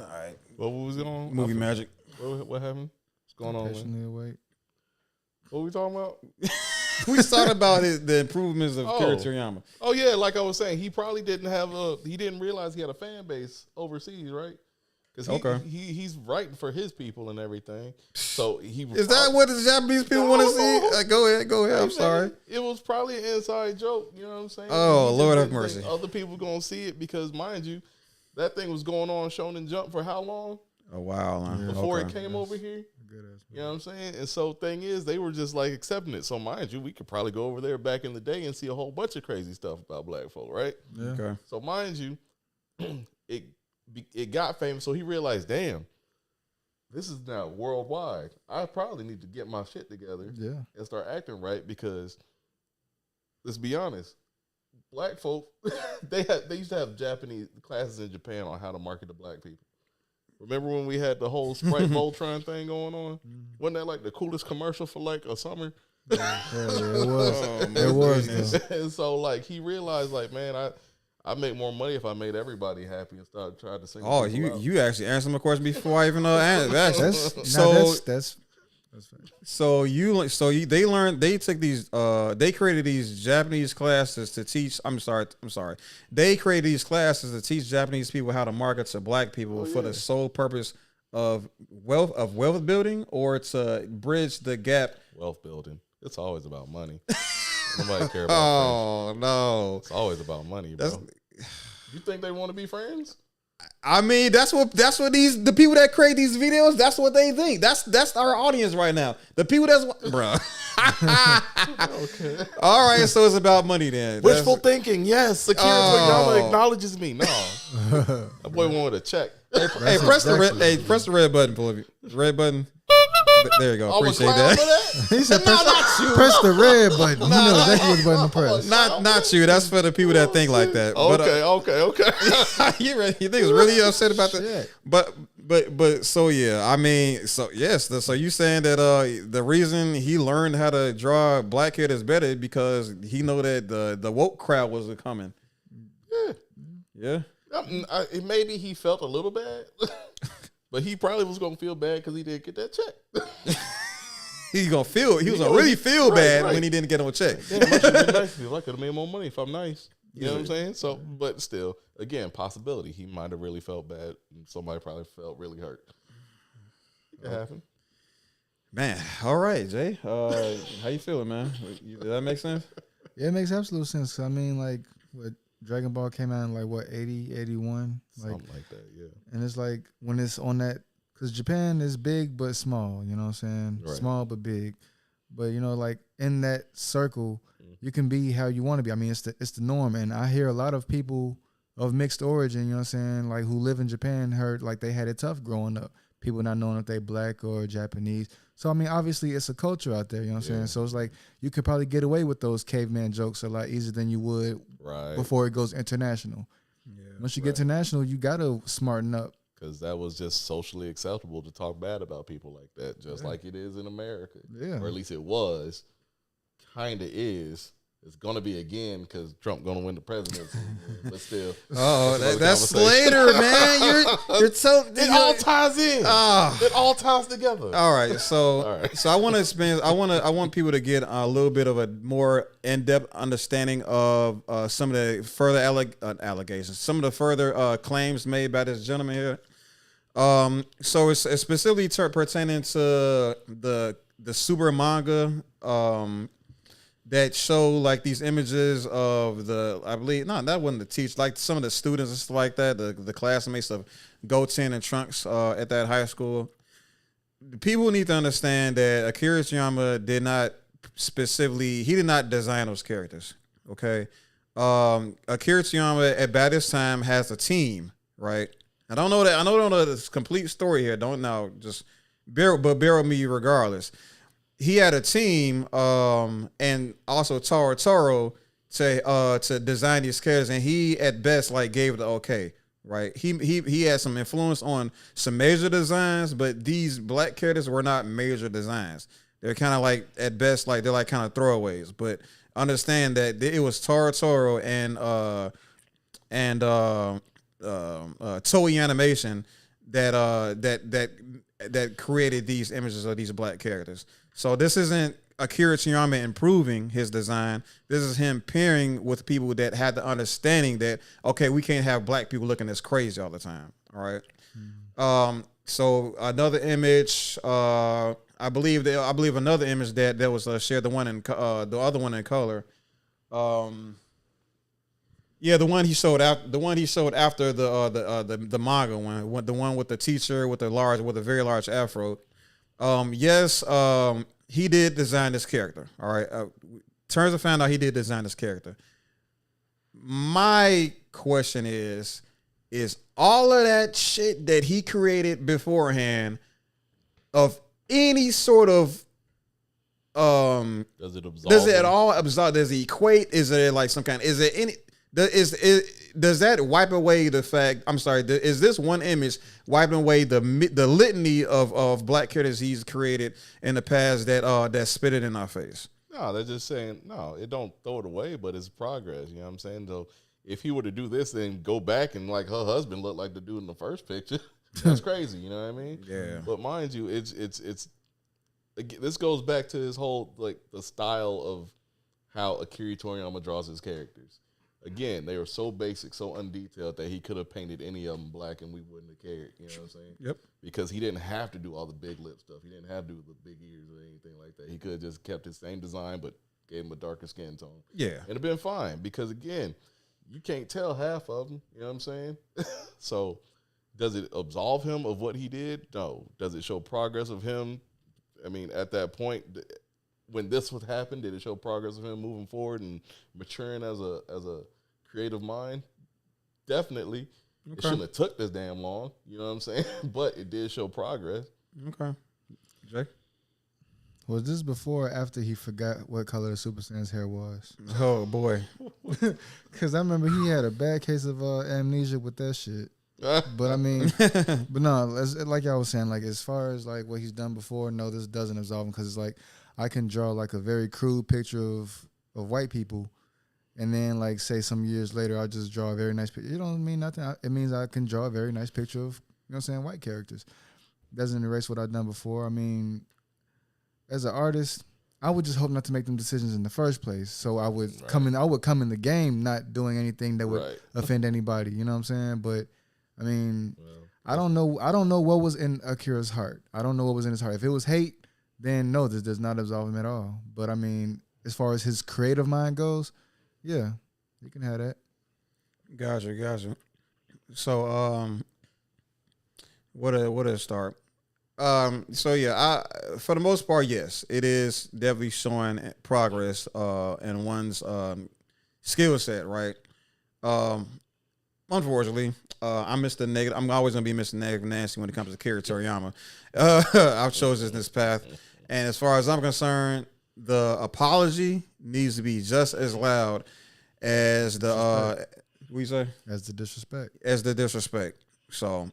right. What was going on? Movie magic. What happened? What's going on, Patiently await. What we talking about? We talked about the improvements of Akira Toriyama. Oh yeah, like I was saying, he probably didn't realize he had a fan base overseas, right? Because he's writing for his people and everything. So is that what the Japanese people want to see? Go ahead. I'm sorry. It was probably an inside joke. You know what I'm saying? Oh, Lord have mercy. Other people gonna see it because, mind you, That thing was going on Shonen Jump for how long? A while Before it came over here. You know what I'm saying? And so thing is, they were just like accepting it. So mind you, we could probably go over there back in the day and see a whole bunch of crazy stuff about black folk, right? Yeah. Okay. So mind you, it got famous. So he realized, damn, this is now worldwide. I probably need to get my shit together and start acting right because let's be honest, black folk they used to have Japanese classes in Japan on how to market to black people. Remember when we had the whole Sprite Voltron thing going on? Wasn't that like the coolest commercial for like a summer? Yeah, it was. It was. And so like he realized like, man, I make more money if I made everybody happy and started trying to sing. Oh, you actually answered my question before I even asked. That's They took these they created these Japanese classes to teach. I'm sorry. They created these classes to teach Japanese people how to market to black people for the sole purpose of wealth building or to bridge the gap. Wealth building. It's always about money. Nobody care about Oh no. It's always about money, bro. You think they want to be friends? I mean, that's what the people that create these videos, that's what they think. That's our audience right now. The people bruh. Okay. All right, so it's about money then. Wishful thinking, yes. Akira Toriyama acknowledges me. No. That boy wanted a check. Hey, press the red button, Felipe. Red button. There you go. Appreciate that. he said press the red button. You know exactly what button to press. Not you. That's for the people that think like that. Okay. You think it's really upset about that? But so yeah. I mean, so yes. So you saying that the reason he learned how to draw black kid is better because he know that the woke crowd was coming. Yeah. Maybe he felt a little bad. But he probably was gonna feel bad because he didn't get that check. He was gonna really feel bad when he didn't get him a check. Damn, I should have been nice to you. I could have made more money if I'm nice. You know what I'm saying? So, but still, again, possibility. He might have really felt bad. And somebody probably felt really hurt. It could happen. Man, all right, Jay. How you feeling, man? Does that make sense? Yeah, it makes absolute sense. I mean, like, what Dragon Ball came out in like what 80, 81? Something like that, yeah. And it's like when it's on that, because Japan is big but small, you know what I'm saying? Right. Small but big. But you know, like in that circle, you can be how you want to be. I mean, it's the norm. And I hear a lot of people of mixed origin, you know what I'm saying, like who live in Japan heard like they had it tough growing up. People not knowing if they black or Japanese. So I mean, obviously it's a culture out there, you know what I'm saying? So it's like you could probably get away with those caveman jokes a lot easier than you would before it goes international. Yeah. Once you get international, you gotta smarten up. Because that was just socially acceptable to talk bad about people like that, just like it is in America. Yeah. Or at least it was. Kind of is. It's going to be again because Trump going to win the presidency. But still. Oh, that's later, man. You're so... It all ties in. It all ties together. All right. So I want to expand. I want people to get a little bit of a more in-depth understanding of some of the further allegations, some of the further claims made by this gentleman here. So it's specifically pertaining to the super manga that show like these images of I believe that wasn't the teach, like some of the students and stuff like that, the classmates of Goten and Trunks at that high school. People need to understand that Akira Toriyama did not design those characters. Okay. Akira Toriyama at this time has a team, right? I don't know the complete story here. Don't know. Just bear with me regardless. He had a team, and also Toro to design these characters, and he at best like gave it the okay, right? He had some influence on some major designs, but these black characters were not major designs. They're kind of like at best like they're like kind of throwaways. But understand that it was Toro and Toei Animation that created these images of these black characters. So this isn't Akira Toriyama improving his design. This is him pairing with people that had the understanding that, okay, we can't have black people looking this crazy all the time. All right. So another image, I believe another image that was shared, the other one in color. Yeah, the one he showed after the manga one, the one with the teacher with a very large afro. Yes, he did design this character. All right, turns to find out he did design this character. My question is all of that shit that he created beforehand of any sort of Does it absolve? does it at him? all absolve? Does it equate? Is it like some kind? Is it any? Does that wipe away the fact? I'm sorry. Is this one image wiping away the litany of black characters he's created in the past that spit it in our face? No, they're just saying no. It don't throw it away, but it's progress. You know what I'm saying? So if he were to do this, then go back and like her husband looked like the dude in the first picture. That's crazy. You know what I mean? Yeah. But mind you, it's this goes back to his whole like the style of how Akira Toriyama draws his characters. Again, they were so basic, so undetailed that he could have painted any of them black and we wouldn't have cared. You know what I'm saying? Yep. Because he didn't have to do all the big lip stuff. He didn't have to do the big ears or anything like that. He could have just kept his same design, but gave him a darker skin tone. Yeah. And it'd been fine because, again, you can't tell half of them. You know what I'm saying? So does it absolve him of what he did? No. Does it show progress of him? I mean, at that point, when this would happen, did it show progress of him moving forward and maturing as a creative mind? Definitely. It shouldn't have took this damn long. You know what I'm saying? But it did show progress. Okay. Jay? Was this before or after he forgot what color the Super Saiyan's hair was? Oh boy. Because I remember he had a bad case of amnesia with that shit. But I mean, but no, like I was saying, like as far as like what he's done before, no, this doesn't absolve him because it's like I can draw like a very crude picture of white people, and then like say some years later I'll just draw a very nice picture. It don't mean nothing. It means I can draw a very nice picture of, you know what I'm saying, white characters. Doesn't erase what I've done before. I mean, as an artist, I would just hope not to make them decisions in the first place. So I would come in the game not doing anything that would offend anybody. You know what I'm saying? But I mean, I don't know what was in Akira's heart. I don't know what was in his heart. If it was hate, then no, this does not absolve him at all. But I mean, as far as his creative mind goes, yeah, you can have that. Gotcha. So, what a start. So yeah, for the most part, yes, it is definitely showing progress in one's skill set, right? Unfortunately, I miss the negative. I'm always gonna be Mr. Negative Nancy when it comes to Akira Toriyama. I've chosen this path, and as far as I'm concerned, the apology needs to be just as loud as the what you say? As the disrespect. So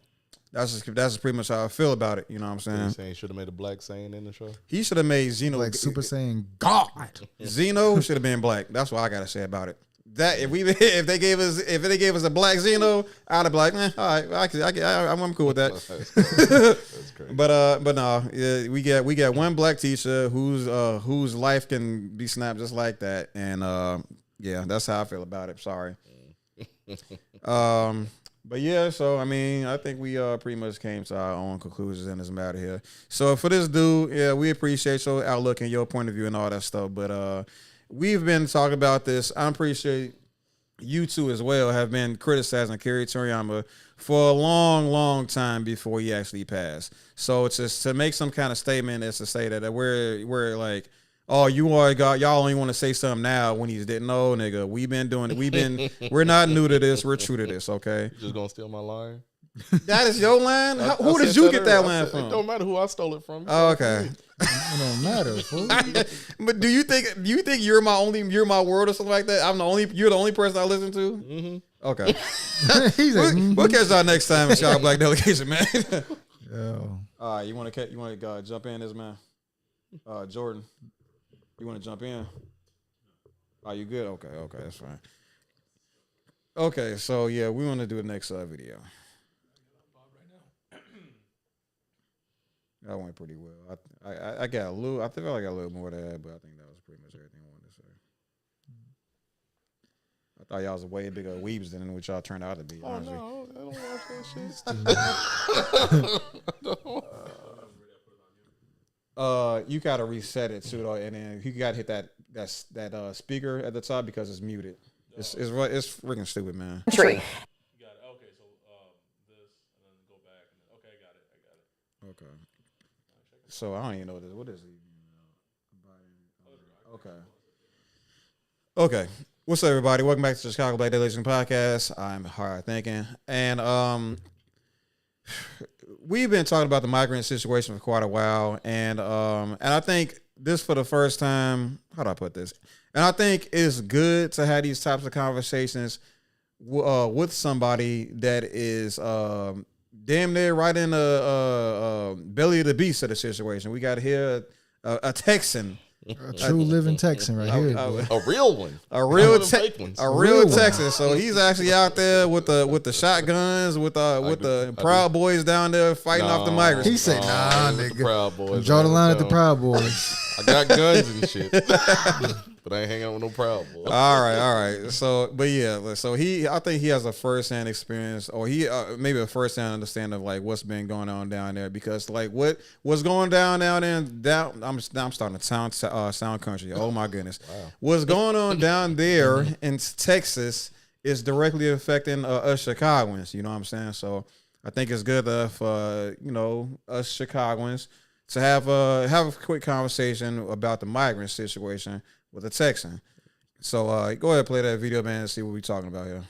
that's pretty much how I feel about it. You know what I'm saying? You saying should have made a black Saiyan in the show? He should have made Xeno like Super Saiyan God. Xeno should have been black. That's what I gotta say about it. That if they gave us a black Xeno, I'd be like, all right, I'm cool with that. That's crazy. But no, yeah, we got one black teacher whose life can be snapped just like that, and yeah, that's how I feel about it. Sorry. But yeah, so I mean, I think we pretty much came to our own conclusions in this matter here. So for this dude, yeah, we appreciate your outlook and your point of view and all that stuff. But we've been talking about this. I'm pretty sure you two as well have been criticizing Akira Toriyama for a long, long time before he actually passed. So it's just to make some kind of statement is to say that we're like, oh, y'all only want to say something now when he's dead. No, nigga, we've been doing it. We're not new to this. We're true to this. Okay. You just gonna steal my line? That is your line. Who did you get that line from? It don't matter who I stole it from. Oh, okay. It don't matter, fool. But do you think you're my world or something like that? You're the only person I listen to. Mm-hmm. Okay. He's like, We'll catch y'all next time in Child Black Delegation, man. Yo. All right, you want to jump in, this man? Jordan, you want to jump in? Are you good? Okay, that's fine. Okay, so yeah, we want to do the next video. That went pretty well. I got a little. I think I got a little more to add, but I think that was pretty much everything I wanted to say. I thought y'all was way bigger weebs than what y'all turned out to be. Oh honestly. no, I don't watch that shit. You gotta reset it too, though, and then you gotta hit that speaker at the top because it's muted. It's freaking stupid, man. Country. You got it. Okay, so this and then go back. And then, okay, I got it. Okay. So I don't even know what is it? Okay. Okay. What's up, everybody? Welcome back to the Chicago Black Daily Podcast. I'm Hard Thinking, and we've been talking about the migrant situation for quite a while, and I think this for the first time. How do I put this? And I think it's good to have these types of conversations with somebody that is damn near right in the belly of the beast of the situation. We got here a Texan. A true living Texan right here. Boy. A real one. A real fake ones. a real Texan. So he's actually out there with the shotguns, with the Proud Boys down there fighting off the migrants. He said, "Nah, with the nigga." Proud Boys. Draw the line at the No. Proud Boys. I got guns and shit, but I ain't hanging out with no Proud Boys. All right. So, but yeah, so I think he has a first-hand experience, or he maybe a first-hand understanding of like what's been going on down there, because like what's going down there. I'm starting to sound country. Oh my goodness, wow. What's going on down there in Texas is directly affecting us Chicagoans. You know what I'm saying? So I think it's good for us Chicagoans to have a quick conversation about the migrant situation with a Texan. So go ahead and play that video, man, and see what we're talking about here.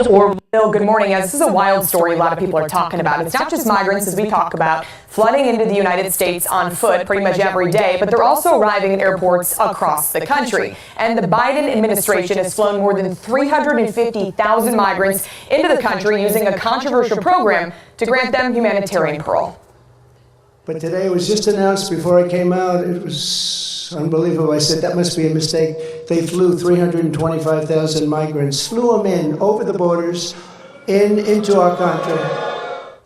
Or Bill, good morning. This is a wild story a lot of people are talking about. It's not just migrants, as we talk about, flooding into the United States on foot pretty much every day, but they're also arriving at airports across the country. And the Biden administration has flown more than 350,000 migrants into the country using a controversial program to grant them humanitarian parole. But today it was just announced before I came out. It was unbelievable. I said, that must be a mistake. They flew 325,000 migrants, flew them in over the borders into our country.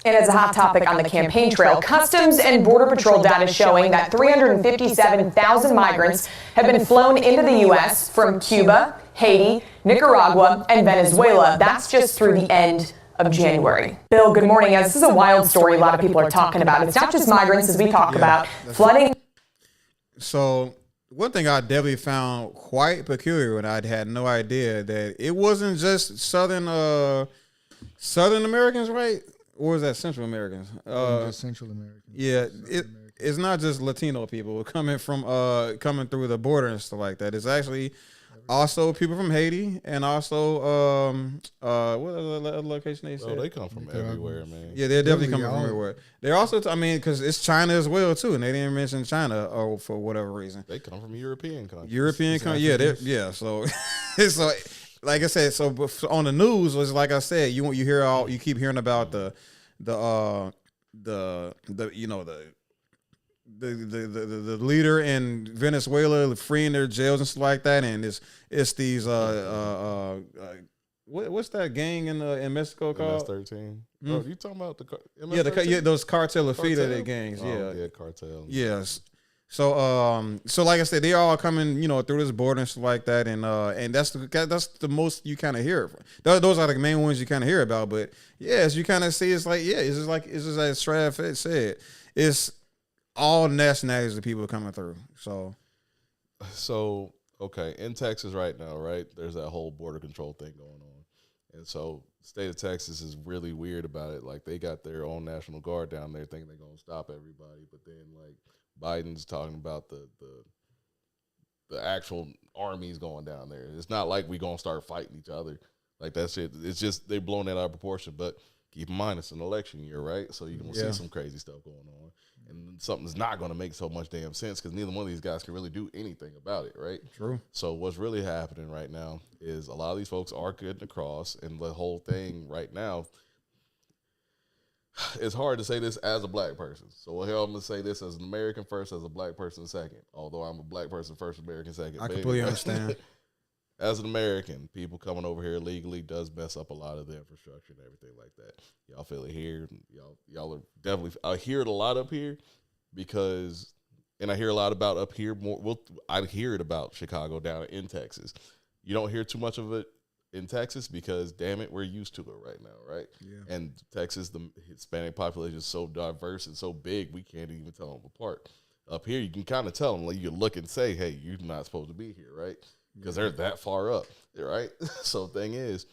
And as a hot topic on the campaign trail, Customs and Border Patrol data showing that 357,000 migrants have been flown into the U.S. from Cuba, Haiti, Nicaragua, and Venezuela. That's just through the end of January. Bill, good morning. This is a wild story a lot of people are talking about. It's not just migrants, as we talk about, flooding. So one thing I definitely found quite peculiar, and I had no idea that it wasn't just Southern Americans, right? Or was that Central Americans? Just Central American. Yeah, it's not just Latino people coming through the border and stuff like that. It's actually also people from Haiti, and also what other location they said? Oh, they come from everywhere, man. Yeah, they're definitely coming from everywhere. They're also, because it's China as well too, and they didn't mention China for whatever reason. They come from European countries. So so like I said, so on the news, it's like I said, you keep hearing about the leader in Venezuela freeing their jails and stuff like that, and it's these what's that gang in Mexico called? MS-13. Oh, you talking about the those cartel affiliated gangs. Yeah, cartel. Yes. So like I said, they all coming through this border and stuff like that, and that's the most you kind of hear. Those are the main ones you kind of hear about. But yeah, as you kind of see, it's just as Strav said, it's all nationalities of people coming through. So okay, in Texas right now, right? There's that whole border control thing going on, and so the state of Texas is really weird about it. Like they got their own National Guard down there, thinking they're gonna stop everybody, but then like Biden's talking about the actual armies going down there. It's not like we gonna start fighting each other. Like that shit. It's just they're blowing that out of proportion. But keep in mind it's an election year, right? So you're gonna see some crazy stuff going on. And something's not going to make so much damn sense because neither one of these guys can really do anything about it, right? True. So what's really happening right now is a lot of these folks are getting across, and the whole thing right now, it's hard to say this as a black person. So here I'm going to say this as an American first, as a black person second, although I'm a black person first, American second. I completely understand. As an American, people coming over here illegally does mess up a lot of the infrastructure and everything like that. Y'all feel it here. Y'all are definitely. I hear it a lot up here because, and I hear a lot about up here. I hear it about Chicago down in Texas. You don't hear too much of it in Texas because, damn it, we're used to it right now, right? Yeah. And Texas, the Hispanic population is so diverse and so big, we can't even tell them apart. Up here, you can kind of tell them, like you can look and say, "Hey, you're not supposed to be here," right? Because they're that far up, right? So thing is,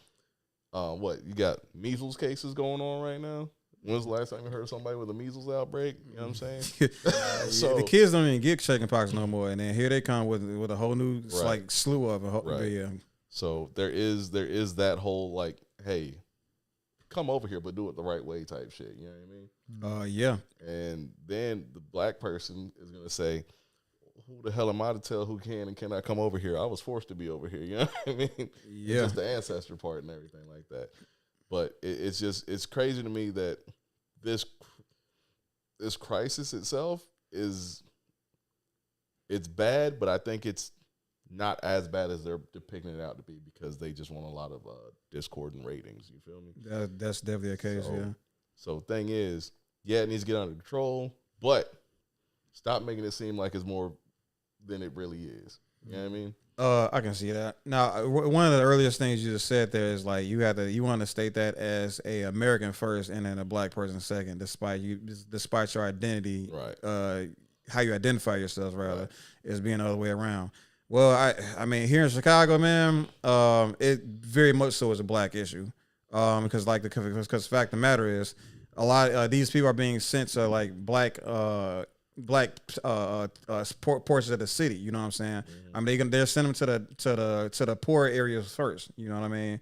what you got measles cases going on right now? When was the last time you heard somebody with a measles outbreak? You know what I'm saying? So the kids don't even get chickenpox no more, and then here they come with a whole new like slew of it. Right. Yeah. So there is that whole like, hey, come over here, but do it the right way type shit. You know what I mean? Yeah. And then the black person is gonna say, "Who the hell am I to tell who can and cannot come over here? I was forced to be over here." You know what I mean? Yeah. It's just the ancestor part and everything like that. But it's crazy to me that this crisis itself it's bad, but I think it's not as bad as they're depicting it out to be because they just want a lot of discord and ratings. You feel me? That's definitely a case. Yeah. So thing is, yeah, it needs to get under control, but stop making it seem like it's more than it really is. You know what I mean? I can see that. Now, one of the earliest things you just said there is like you want to state that as a American first and then a black person second, despite your identity, right? How you identify yourselves rather is being the other way around. Well, I mean here in Chicago, man, it very much so is a black issue, because the fact of the matter is a lot these people are being sent to like black portions of the city. You know what I'm saying? I mean, they're sending them to the poor areas first. You know what I mean?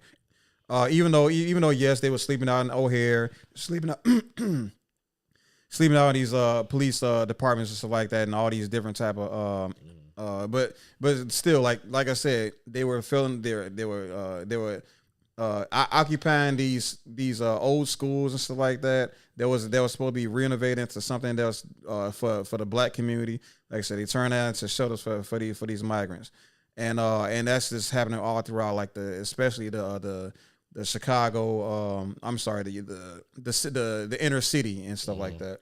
Even though yes, they were sleeping out in O'Hare, sleeping out in these police departments and stuff like that, and all these different type of but still, like I said, they were occupying these old schools and stuff like that. That was supposed to be renovated into something that was for the black community. Like I said, they turned that into shelters for these migrants, and that's just happening all throughout, like especially the Chicago. I'm sorry, the inner city and stuff like that.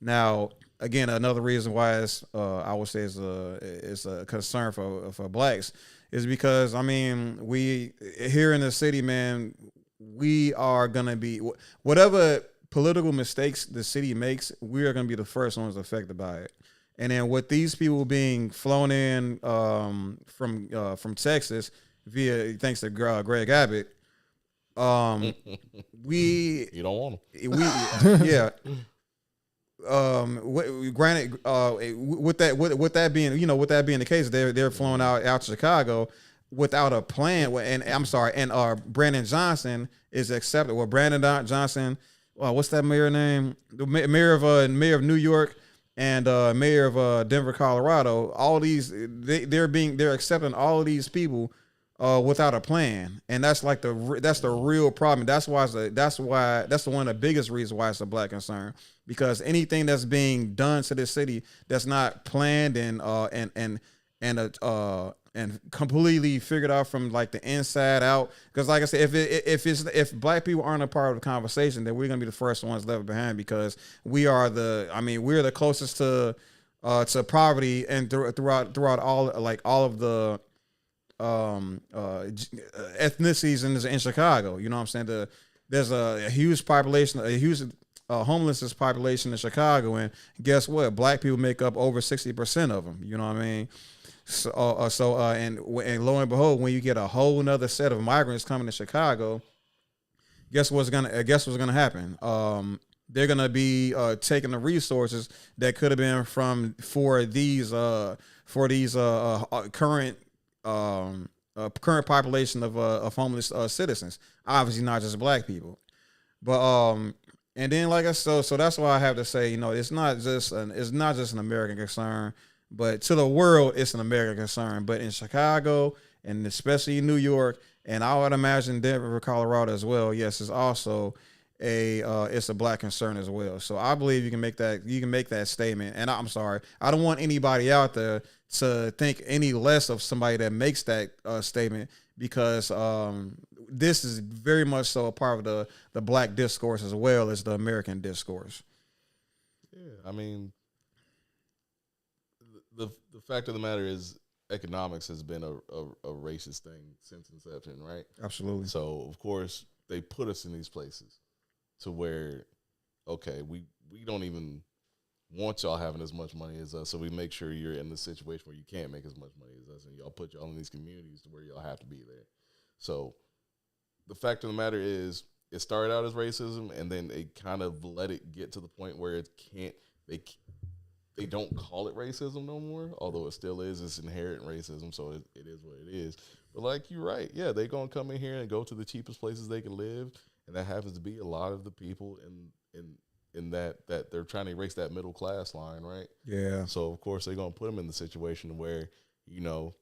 Now, again, another reason why I would say it's a concern for blacks is because, I mean, we here in the city, man, we are gonna be whatever political mistakes the city makes, we are gonna be the first ones affected by it. And then with these people being flown in from Texas thanks to Greg Abbott, we you don't want them. Yeah. Granted, with that being the case, they're flown out to Chicago without a plan. And I'm sorry, and Brandon Johnson is accepted. Well, Brandon Johnson, what's that mayor name? The mayor of New York and mayor of Denver, Colorado. All these they're accepting all of these people without a plan, and that's the real problem. That's one of the biggest reasons why it's a black concern, because anything that's being done to this city that's not planned and completely figured out from like the inside out. Because like I said, if black people aren't a part of the conversation, then we're gonna be the first ones left behind, because we're the closest to poverty and throughout all of the ethnicities in Chicago. You know what I'm saying? There's a huge population, a huge homelessness population in Chicago, and guess what? Black people make up over 60% of them. You know what I mean? So and lo and behold, when you get a whole nother set of migrants coming to Chicago, guess what's gonna happen? They're gonna be taking the resources that could have been for these current population of homeless citizens. Obviously, not just black people, but and then like I so that's why I have to say, it's not just an American concern, but to the world, it's an American concern. But in Chicago and especially New York, and I would imagine Denver, Colorado as well, yes, it's also it's a black concern as well. So I believe you can make that statement. And I'm sorry, I don't want anybody out there to think any less of somebody that makes that statement, because this is very much so a part of the black discourse as well as the American discourse. Yeah, I mean, the fact of the matter is, economics has been a racist thing since inception, right? Absolutely. So of course they put us in these places to where, okay, we don't even want y'all having as much money as us, so we make sure you're in the situation where you can't make as much money as us, and y'all put y'all in these communities to where y'all have to be there. So the fact of the matter is, it started out as racism, and then they kind of let it get to the point where it can't. They don't call it racism no more, although it still is. It's inherent racism, so it is what it is. But like you're right, yeah, they're gonna come in here and go to the cheapest places they can live, and that happens to be a lot of the people in that they're trying to erase that middle class line, right? Yeah. So of course they're gonna put them in the situation where, you know,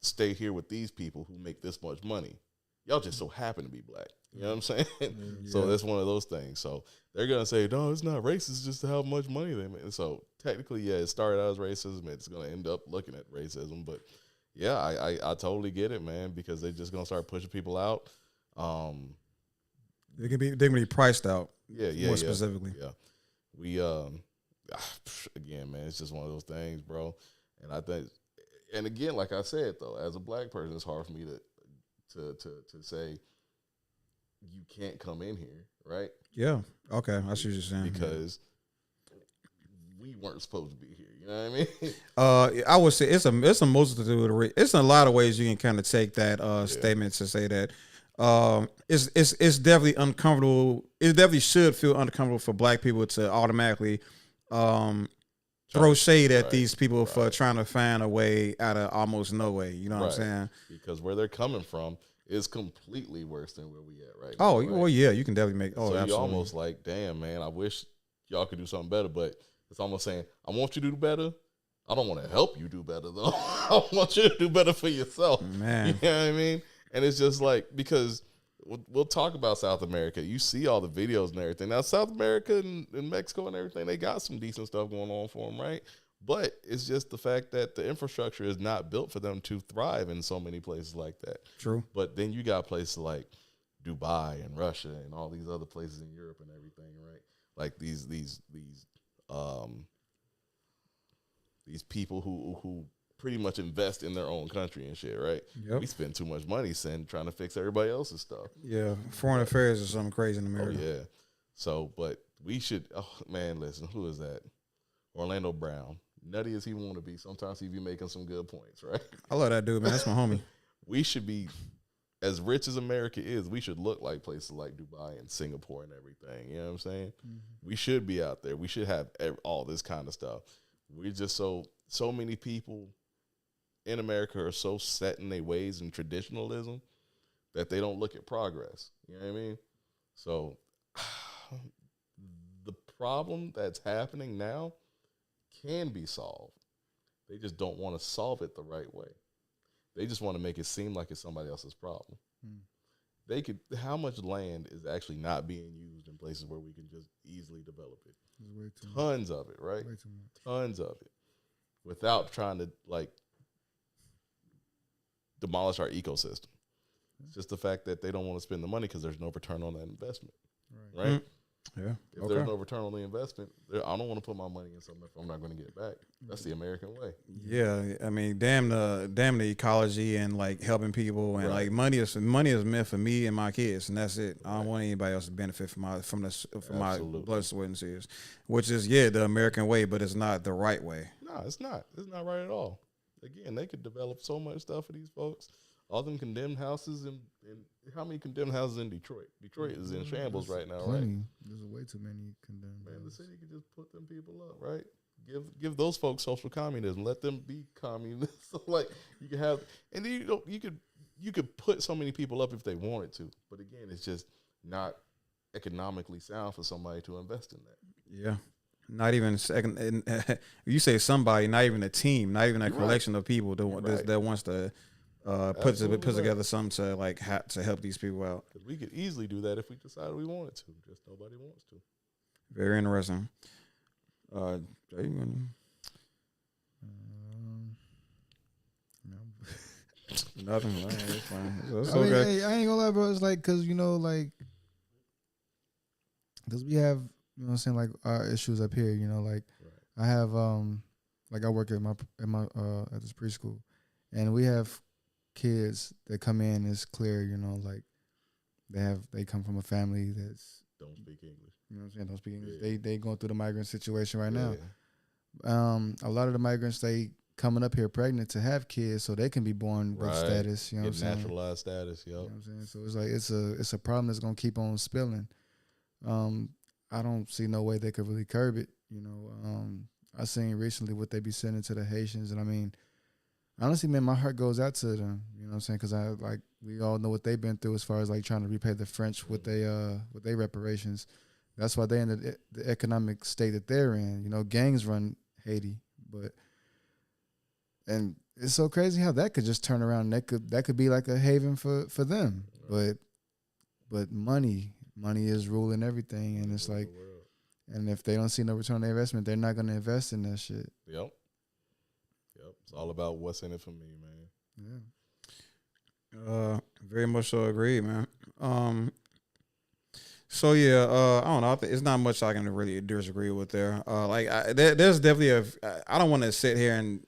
stay here with these people who make this much money. Y'all just so happen to be black. You know what I'm saying? Yeah. So that's one of those things. So they're gonna say, no, it's not racist, it's just how much money they make. And so technically, yeah, it started out as racism. It's gonna end up looking at racism. But yeah, I totally get it, man, because they're just gonna start pushing people out. They can be priced out. Yeah, more specifically. Yeah. We again, man, it's just one of those things, bro. And I think, and again, like I said though, as a black person, it's hard for me to say you can't come in here, right? Yeah. Okay, I see what you're saying. Because we weren't supposed to be here. You know what I mean? I would say it's a multitude of it's in a lot of ways you can kind of take that statement to say that it's definitely uncomfortable. It definitely should feel uncomfortable for black people to automatically throw shade at these people for trying to find a way out of almost no way. You know what I'm saying? Because where they're coming from is completely worse than where we at right now. Oh, right? well, yeah, you can definitely make. Oh, so absolutely. You're almost like, damn, man, I wish y'all could do something better, but it's almost saying, I want you to do better. I don't want to help you do better though. I want you to do better for yourself. Man, you know what I mean? And it's just like, because we'll talk about South America. You see all the videos and everything. Now, South America and Mexico and everything, they got some decent stuff going on for them, right? But it's just the fact that the infrastructure is not built for them to thrive in so many places like that. True. But then you got places like Dubai and Russia and all these other places in Europe and everything, right? Like these people who pretty much invest in their own country and shit, right? Yep. We spend too much money trying to fix everybody else's stuff. Yeah, foreign affairs is something crazy in America. Oh, yeah. So, but we should, oh, man, listen, who is that? Orlando Brown. Nutty as he want to be, sometimes he be making some good points, right? I love that dude, man. That's my homie. We should be, as rich as America is, we should look like places like Dubai and Singapore and everything. You know what I'm saying? Mm-hmm. We should be out there. We should have all this kind of stuff. We're just so many people in America are so set in their ways and traditionalism that they don't look at progress. You know what I mean? So the problem that's happening now can be solved. They just don't want to solve it the right way. They just want to make it seem like it's somebody else's problem. They could. How much land is actually not being used in places where we can just easily develop it? Tons of it, right? Way too much. Tons of it, without trying to like demolish our ecosystem. It's just the fact that they don't want to spend the money because there's no return on that investment, right? Mm-hmm. Yeah. If there's no return on the investment, I don't want to put my money in something if I'm not going to get it back. That's the American way. Yeah, I mean, damn the ecology and like helping people and like money is meant for me and my kids, and that's it. I don't want anybody else to benefit from my blood, sweat, and tears, which is the American way, but it's not the right way. No, it's not. It's not right at all. Again, they could develop so much stuff for these folks. All them condemned houses and how many condemned houses in Detroit? Detroit is in shambles right now, right? There's way too many condemned. Man, the city could just put them people up, right? Give those folks social communism. Let them be communists. So like you can have, and then you could put so many people up if they wanted to, but again, it's just not economically sound for somebody to invest in that. Yeah. Not even second. You say somebody, not even a team, not even a collection of people that wants to put together something to like to help these people out. Because we could easily do that if we decided we wanted to. Just nobody wants to. Very interesting. Jay, nothing. It's fine. It's okay. Hey, I ain't gonna lie, bro. It's like because because we have what I'm saying, like our issues up here. I have like I work at my at this preschool, and we have kids that come in. It's clear, like they come from a family that's don't speak English. You know what I'm saying? Don't speak English. Yeah. They going through the migrant situation right now. Yeah. A lot of the migrants, they coming up here pregnant to have kids so they can be born with status. You know what I'm saying? Naturalized status, You know what I'm saying? So it's like it's a problem that's gonna keep on spilling. I don't see no way they could really curb it. You know, I seen recently what they be sending to the Haitians, and I mean, honestly, man, my heart goes out to them. You know what I'm saying? Because we all know what they've been through as far as like trying to repay the French with their reparations. That's why they in the economic state that they're in. You know, gangs run Haiti, and it's so crazy how that could just turn around. That could be like a haven for them. Right. But money is ruling everything, and it's like, and if they don't see no return on their investment, they're not gonna invest in that shit. Yep. It's all about what's in it for me, man. Yeah. Very much so agree, man. So yeah, I don't know. It's not much I can really disagree with there. There's definitely I don't want to sit here and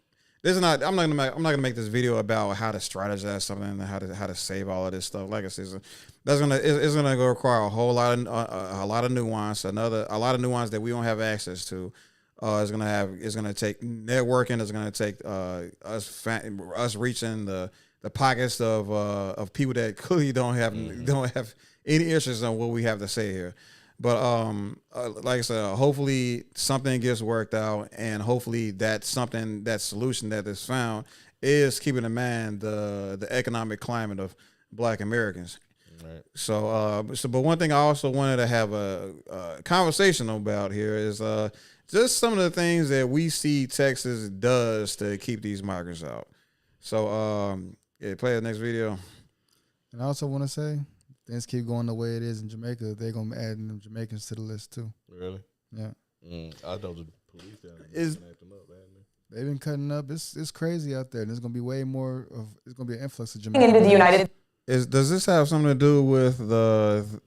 I'm not gonna make this video about how to strategize something and how to save all of this stuff. Like I said, it's gonna go require a whole lot of nuance, a lot of nuance that we don't have access to. It's gonna take networking. It's gonna take us reaching the pockets of people that clearly don't have any interest on what we have to say here. But like I said, hopefully something gets worked out, and hopefully that solution that is found is keeping in mind the economic climate of Black Americans. Right. So but one thing I also wanted to have a conversation about here is just some of the things that we see Texas does to keep these migrants out. So play the next video. And I also want to say, things keep going the way it is in Jamaica, they're going to be adding them Jamaicans to the list too. Really? Yeah. I know the police down there acting up, they've been cutting up. It's crazy out there. And there's going to be way more it's going to be an influx of Jamaicans. Into the United. Does this have something to do with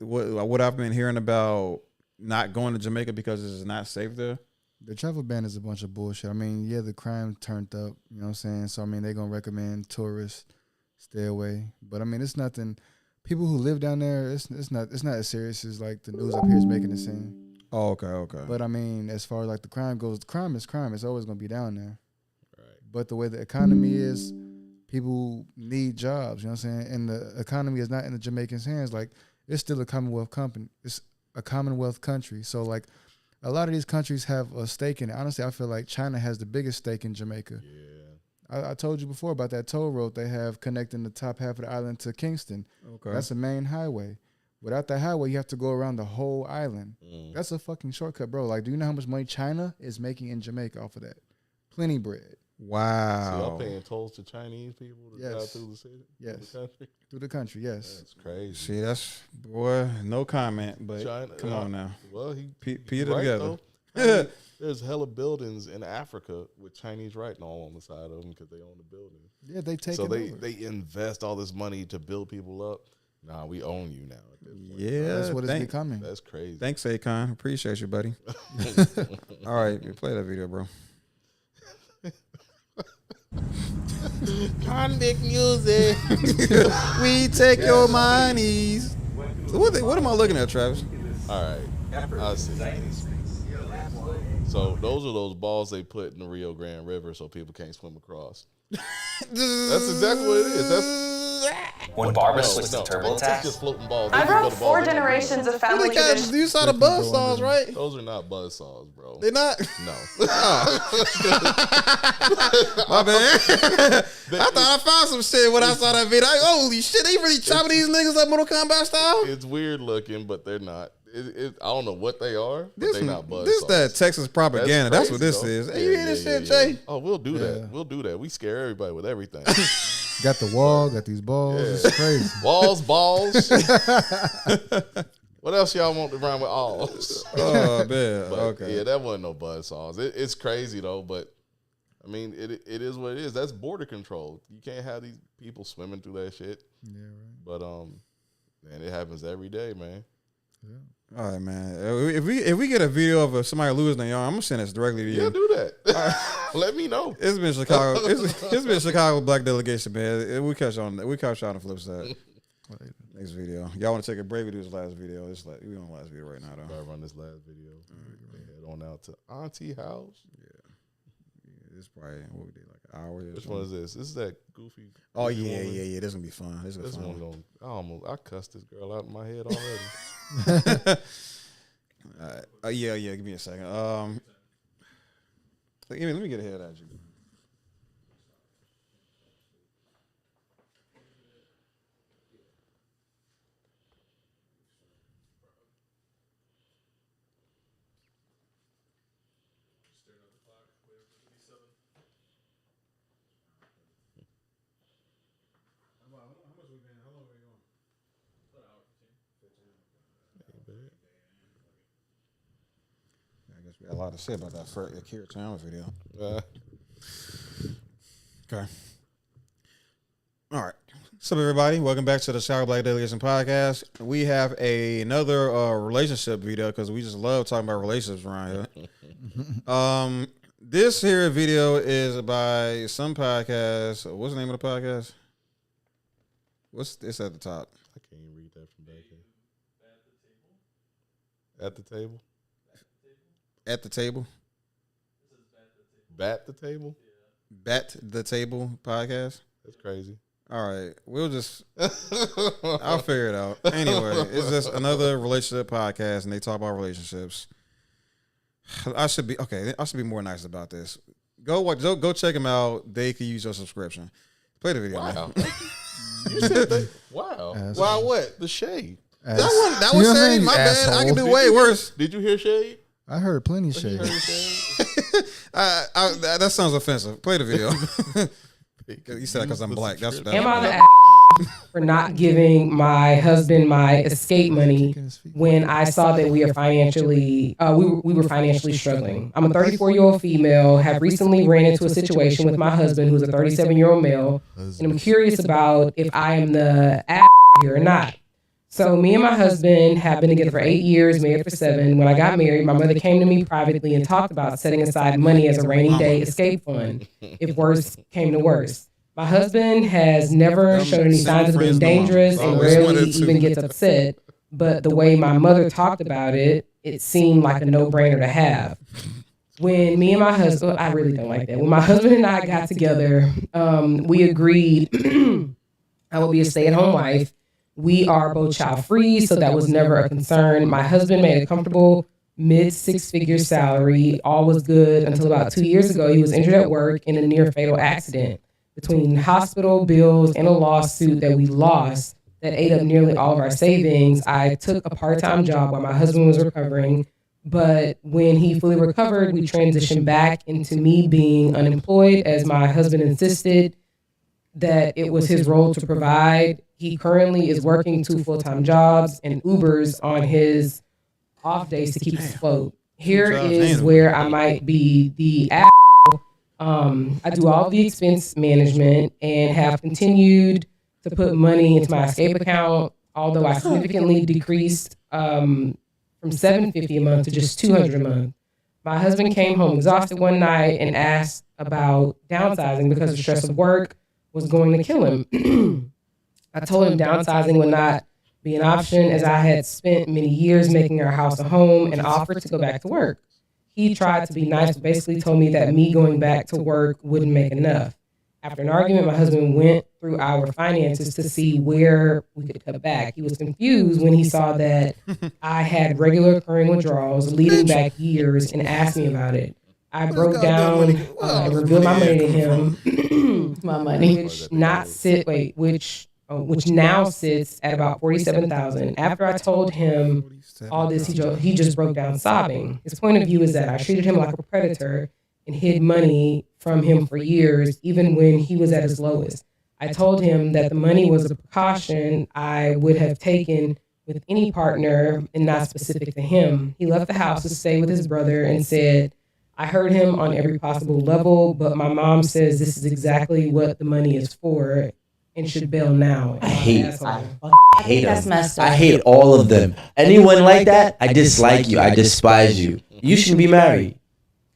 what I've been hearing about not going to Jamaica because it's not safe there? The travel ban is a bunch of bullshit. I mean, yeah, the crime turned up, you know what I'm saying? So, I mean, they're going to recommend tourists stay away. But, I mean, it's nothing. People who live down there, it's not as serious as, like, the news up here is making it seem. Oh, okay. But, I mean, as far as, like, the crime goes, crime is crime. It's always going to be down there. Right. But the way the economy is, people need jobs, you know what I'm saying? And the economy is not in the Jamaicans' hands. Like, it's still a Commonwealth company. It's a Commonwealth country. So, like, a lot of these countries have a stake in it. Honestly, I feel like China has the biggest stake in Jamaica. Yeah. I told you before about that toll road they have connecting the top half of the island to Kingston. Okay. That's a main highway. Without that highway, you have to go around the whole island. That's a fucking shortcut, bro. Like, do you know how much money China is making in Jamaica off of that? Plenty bread. Wow. So y'all paying tolls to Chinese people to drive through the city? Yes. Through the country? Through the country, yes. That's crazy. See, that's, boy, no comment, but China, come on now. Well, he Peter right, together. There's hella buildings in Africa with Chinese writing all on the side of them because they own the building. Yeah, they take so it over. they invest all this money to build people up. Nah, we own you now. At this point. Yeah, that's what it's becoming. That's crazy. Thanks, Akon. Appreciate you, buddy. All right, play that video, bro. Convict music. We take your monies. So what am I looking at, Travis? All right, I see. So those are those balls they put in the Rio Grande River so people can't swim across. That's exactly what it is. That's when Barbara switched to TurboTax. That's just floating balls. I brought 4 generations of family tradition. You saw the buzzsaws, right? Those are not buzzsaws, bro. They're not? No. My bad. I thought I found some shit when I saw that video. Like, holy shit, they really chopping these niggas up Mortal Kombat style? It's weird looking, but they're not. I don't know what they are, but they're not buzzsaws. This that Texas propaganda. That's what this is. Hey, you hear this shit, Jay? Oh, we'll do that. We'll do that. We scare everybody with everything. Got the wall, got these balls. Yeah. It's crazy. Walls, balls. What else y'all want to run with alls? Oh, man. But, okay. Yeah, that wasn't no buzzsaws. It's crazy, though, but, I mean, it is what it is. That's border control. You can't have these people swimming through that shit. Yeah, right. But, man, it happens every day, man. Yeah. All right, man. If we get a video of somebody losing their arm, I'm gonna send this directly to you. Yeah, do that. Let me know. It's been Chicago. It's been Chicago Black delegation, man. We catch on the flip side. Next video. Y'all want to take a break? We do this last video. We on the last video right now, though. Gotta run this last video. Head on out to Auntie house. This probably what we did like an hour. Which one is this? This is that goofy. Oh goofy yeah. woman. This gonna be fun. This one gonna. I cussed this girl out in my head already. Yeah. Give me a second. Let me get ahead at you. I guess we got a lot to say about that first Akira Toriyama video. Okay. All right. What's up, everybody? Welcome back to the Sour Black Delegation podcast. We have another relationship video because we just love talking about relationships around here. This here video is by some podcast. What's the name of the podcast? It's at the top? I can't even read that from back here. At the table? At the table? Bat the table? Bat the Table podcast? That's crazy. All right. We'll just, I'll figure it out. Anyway, it's just another relationship podcast and they talk about relationships. I should be more nice about this. Go check them out. They can use your subscription. Play the video. Wow. Man. You said that? Wow. Ass. Wow, what? The shade. That You was know what I'm shade. saying, My you bad. I can do asshole. way worse. Did you hear shade? I heard plenty of You shit. heard shade? That sounds offensive. Play the video. You said because I'm black. That's Am I the for not giving my husband my escape money when I saw that we were financially struggling? I'm a 34-year-old female, have recently ran into a situation with my husband who's a 37-year-old male, and I'm curious about if I am the here or not. So me and my husband have been together for 8 years, married for 7. When I got married, my mother came to me privately and talked about setting aside money as a rainy day escape fund if worse came to worse. My husband has never shown any signs of being dangerous and rarely even gets upset. But the way my mother talked about it, it seemed like a no-brainer to have. When me and my husband, I really don't like that. When my husband and I got together, we agreed I would be a stay-at-home wife. We are both child-free, so that was never a concern. My husband made a comfortable mid-six-figure salary. All was good until about 2 years ago. He was injured at work in a near-fatal accident. Between hospital bills and a lawsuit that we lost that ate up nearly all of our savings, I took a part-time job while my husband was recovering. But when he fully recovered, we transitioned back into me being unemployed as my husband insisted that it was his role to provide. He currently is working 2 full-time jobs and Ubers on his off days to keep us afloat. Here is where I might be the I do all the expense management and have continued to put money into my escape account, although I significantly decreased from $750 a month to just $200 a month. My husband came home exhausted one night and asked about downsizing because the stress of work was going to kill him. I told him downsizing would not be an option as I had spent many years making our house a home and offered to go back to work. He tried to be nice, but basically told me that me going back to work wouldn't make enough. After an argument, my husband went through our finances to see where we could cut back. He was confused when he saw that I had regular occurring withdrawals leading back years and asked me about it. I broke down and revealed my money to him, my money, which now sits at about $47,000. After I told him all this, he just broke down sobbing. His point of view is that I treated him like a predator and hid money from him for years, even when he was at his lowest. I told him that the money was a precaution I would have taken with any partner and not specific to him. He left the house to stay with his brother and said, I heard him on every possible level, but my mom says this is exactly what the money is for and should bail now. I hate them. I hate all of them. Anyone like that, I dislike you. I despise you. You shouldn't be married.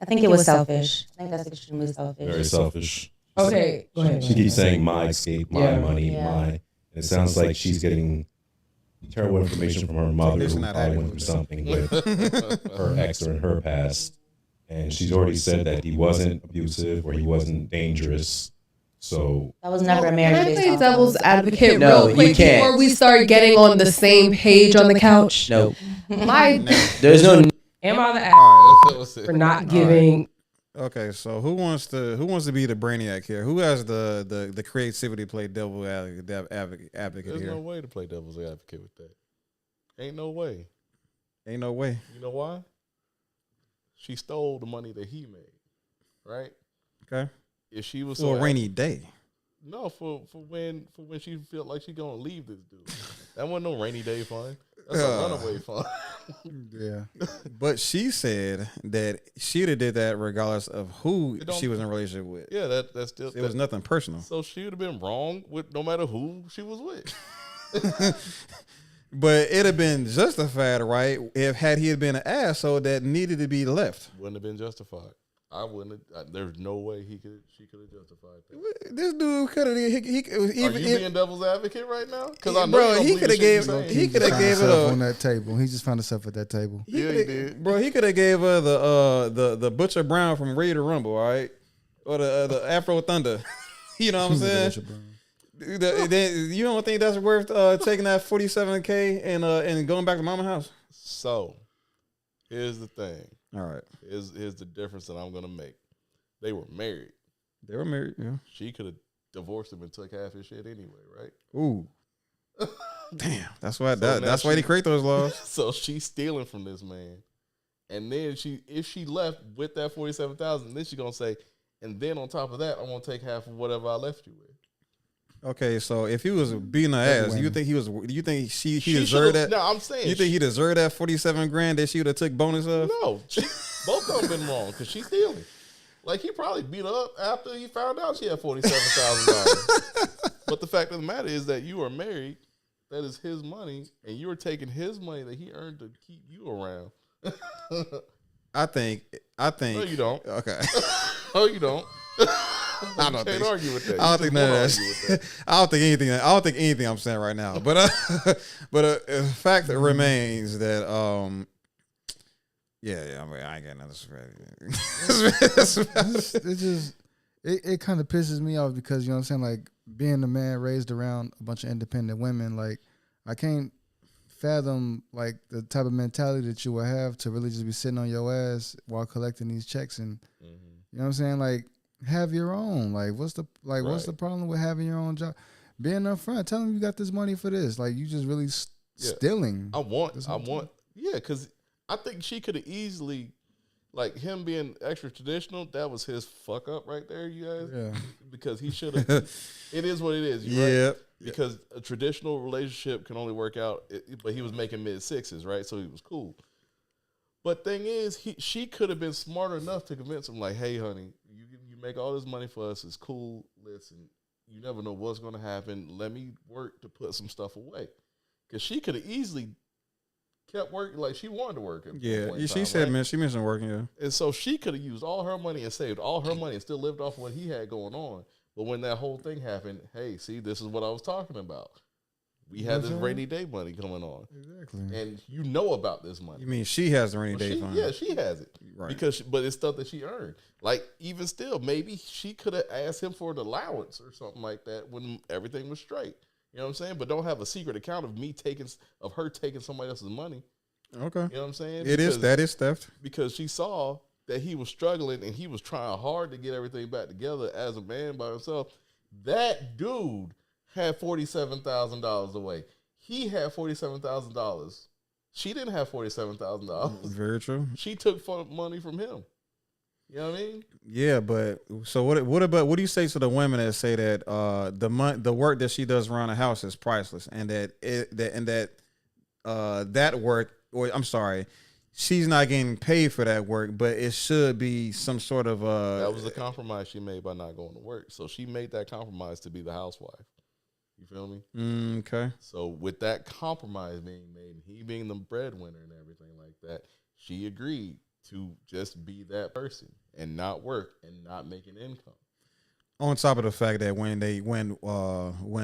I think it was selfish. I think that's extremely selfish. Very selfish. Okay, go ahead. She keeps saying my escape, my money, Yeah. my. It sounds like she's getting terrible information from her mother, It's who not probably happening went through with something with her ex or in her past. And she's already said that he wasn't abusive or he wasn't dangerous. So That was never a Can marriage I based play off devil's of. advocate No, real quick you can't. before we start getting on the same page on the couch? No, My, there's no. am I the All right. ass for not giving? Okay, so who wants to be the brainiac here? Who has the creativity to play devil advocate There's here? no way to play devil's advocate with that. Ain't no way. Ain't no way. You know why? She stole the money that he made, right? Okay. If she was For a rainy day. No, for when she felt like she gonna leave this dude. That wasn't no rainy day fun. That's a runaway fun. Yeah. But she said that she'd have did that regardless of who she was in a relationship with. Yeah, that's still It was nothing personal. So she would have been wrong with no matter who she was with. But it'd have been justified, right? If had he been an asshole that needed to be left. Wouldn't have been justified. I wouldn't have. There's no way she could have justified that. This dude could have. Are you being devil's advocate right now? Because I know bro, you don't he believe could have the shit gave. you saying. He could have gave it on a. that table. He just found himself at that table. Yeah, he did. Bro, he could have gave her the Butcher Brown from Ready to Rumble, all right, or the Afro Thunder. You know what I'm saying? You don't think that's worth taking that $47K and going back to mama house? So, here's the thing. All right. Here's the difference that I'm gonna make. They were married. They were married. Yeah. She could have divorced him and took half his shit anyway, right? Ooh. Damn. That's why. So That's why they create those laws. So she's stealing from this man, and then if she left with that $47,000, then she's gonna say, and then on top of that, I'm gonna take half of whatever I left you with. Okay, so if he was beating her ass, you think he was? You think he deserved that? No, I'm saying. You think he deserved that $47,000 that she would have took bonus of? No, both of them been wrong because she's stealing. Like he probably beat her up after he found out she had $47,000. But the fact of the matter is that you are married. That is his money, and you are taking his money that he earned to keep you around. I think. No, you don't. Okay. No, you don't. I don't can't argue with that. I don't think none of that. I don't think anything. I don't think anything I'm saying right now. But the fact that remains that yeah. I mean, I ain't got nothing to say. It kind of pisses me off because, you know what I'm saying, like being a man raised around a bunch of independent women, like I can't fathom like the type of mentality that you would have to really just be sitting on your ass while collecting these checks and you know what I'm saying, like have your own. Like what's the problem with having your own job? Being upfront, tell them you got this money for this. Like you just really stealing. I want, because I think she could have easily, like him being extra traditional, that was his fuck up right there, you guys. Yeah. Because he should have. It is what it is. Right? Because a traditional relationship can only work out, but he was making mid-6s, right? So he was cool. But thing is, she could have been smart enough to convince him, like, hey, honey, you make all this money for us. It's cool. Listen, you never know what's going to happen. Let me work to put some stuff away. Because she could have easily kept working. Like, she wanted to work. She said, man, she mentioned working, yeah. And so she could have used all her money and saved all her money and still lived off what he had going on. But when that whole thing happened, hey, see, this is what I was talking about. We had this rainy day money coming on. Exactly. And you know about this money. You mean she has the rainy day fund? Yeah, she has it. Right. But it's stuff that she earned. Like, even still, maybe she could have asked him for an allowance or something like that when everything was straight. You know what I'm saying? But don't have a secret account of her taking somebody else's money. Okay. You know what I'm saying? That is theft. Because she saw that he was struggling and he was trying hard to get everything back together as a man by himself. That dude had $47,000 away. He had $47,000. She didn't have $47,000. Very true. She took money from him. You know what I mean? Yeah, but so what do you say to the women that say that the work that she does around the house is priceless, and that work, or I'm sorry, she's not getting paid for that work, but it should be some sort of that was the compromise she made by not going to work. So she made that compromise to be the housewife. You feel me? Okay. So with that compromise being made, and he being the breadwinner and everything like that, she agreed to just be that person and not work and not make an income. On top of the fact that when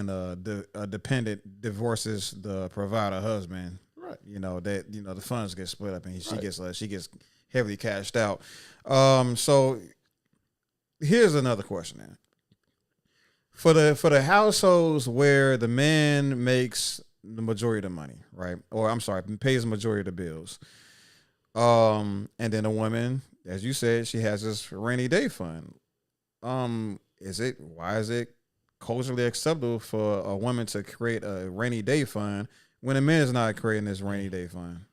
a dependent divorces the provider husband, Right. The funds get split up and she Right. gets heavily cashed out. So here's another question then. For the households where the man makes the majority of the money, right? Or I'm sorry, pays the majority of the bills. And then the woman, as you said, she has this rainy day fund. Why is it culturally acceptable for a woman to create a rainy day fund when a man is not creating this rainy day fund?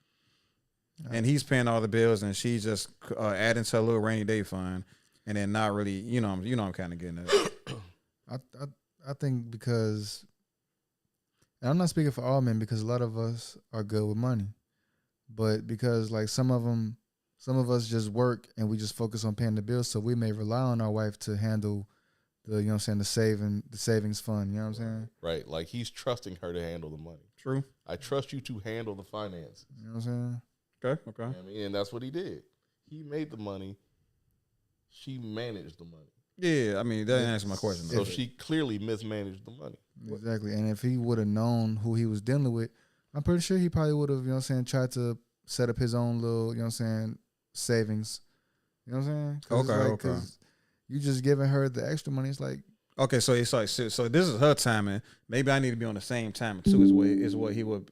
And he's paying all the bills and she's just adding to a little rainy day fund and then not really, I'm kind of getting it. I think because, and I'm not speaking for all men because a lot of us are good with money, but because like some of us just work and we just focus on paying the bills, so we may rely on our wife to handle the savings fund. You know what I'm saying? Right. Like he's trusting her to handle the money. True. I trust you to handle the finances. You know what I'm saying? Okay. You know what I mean, and that's what he did. He made the money. She managed the money. Yeah, I mean, that answers my question. So she clearly mismanaged the money. Exactly. And if he would have known who he was dealing with, I'm pretty sure he probably would have, tried to set up his own little, savings. You know what I'm saying? Okay. 'Cause you just giving her the extra money. It's like, okay, so it's like so this is her timing. Maybe I need to be on the same time too. Is what he would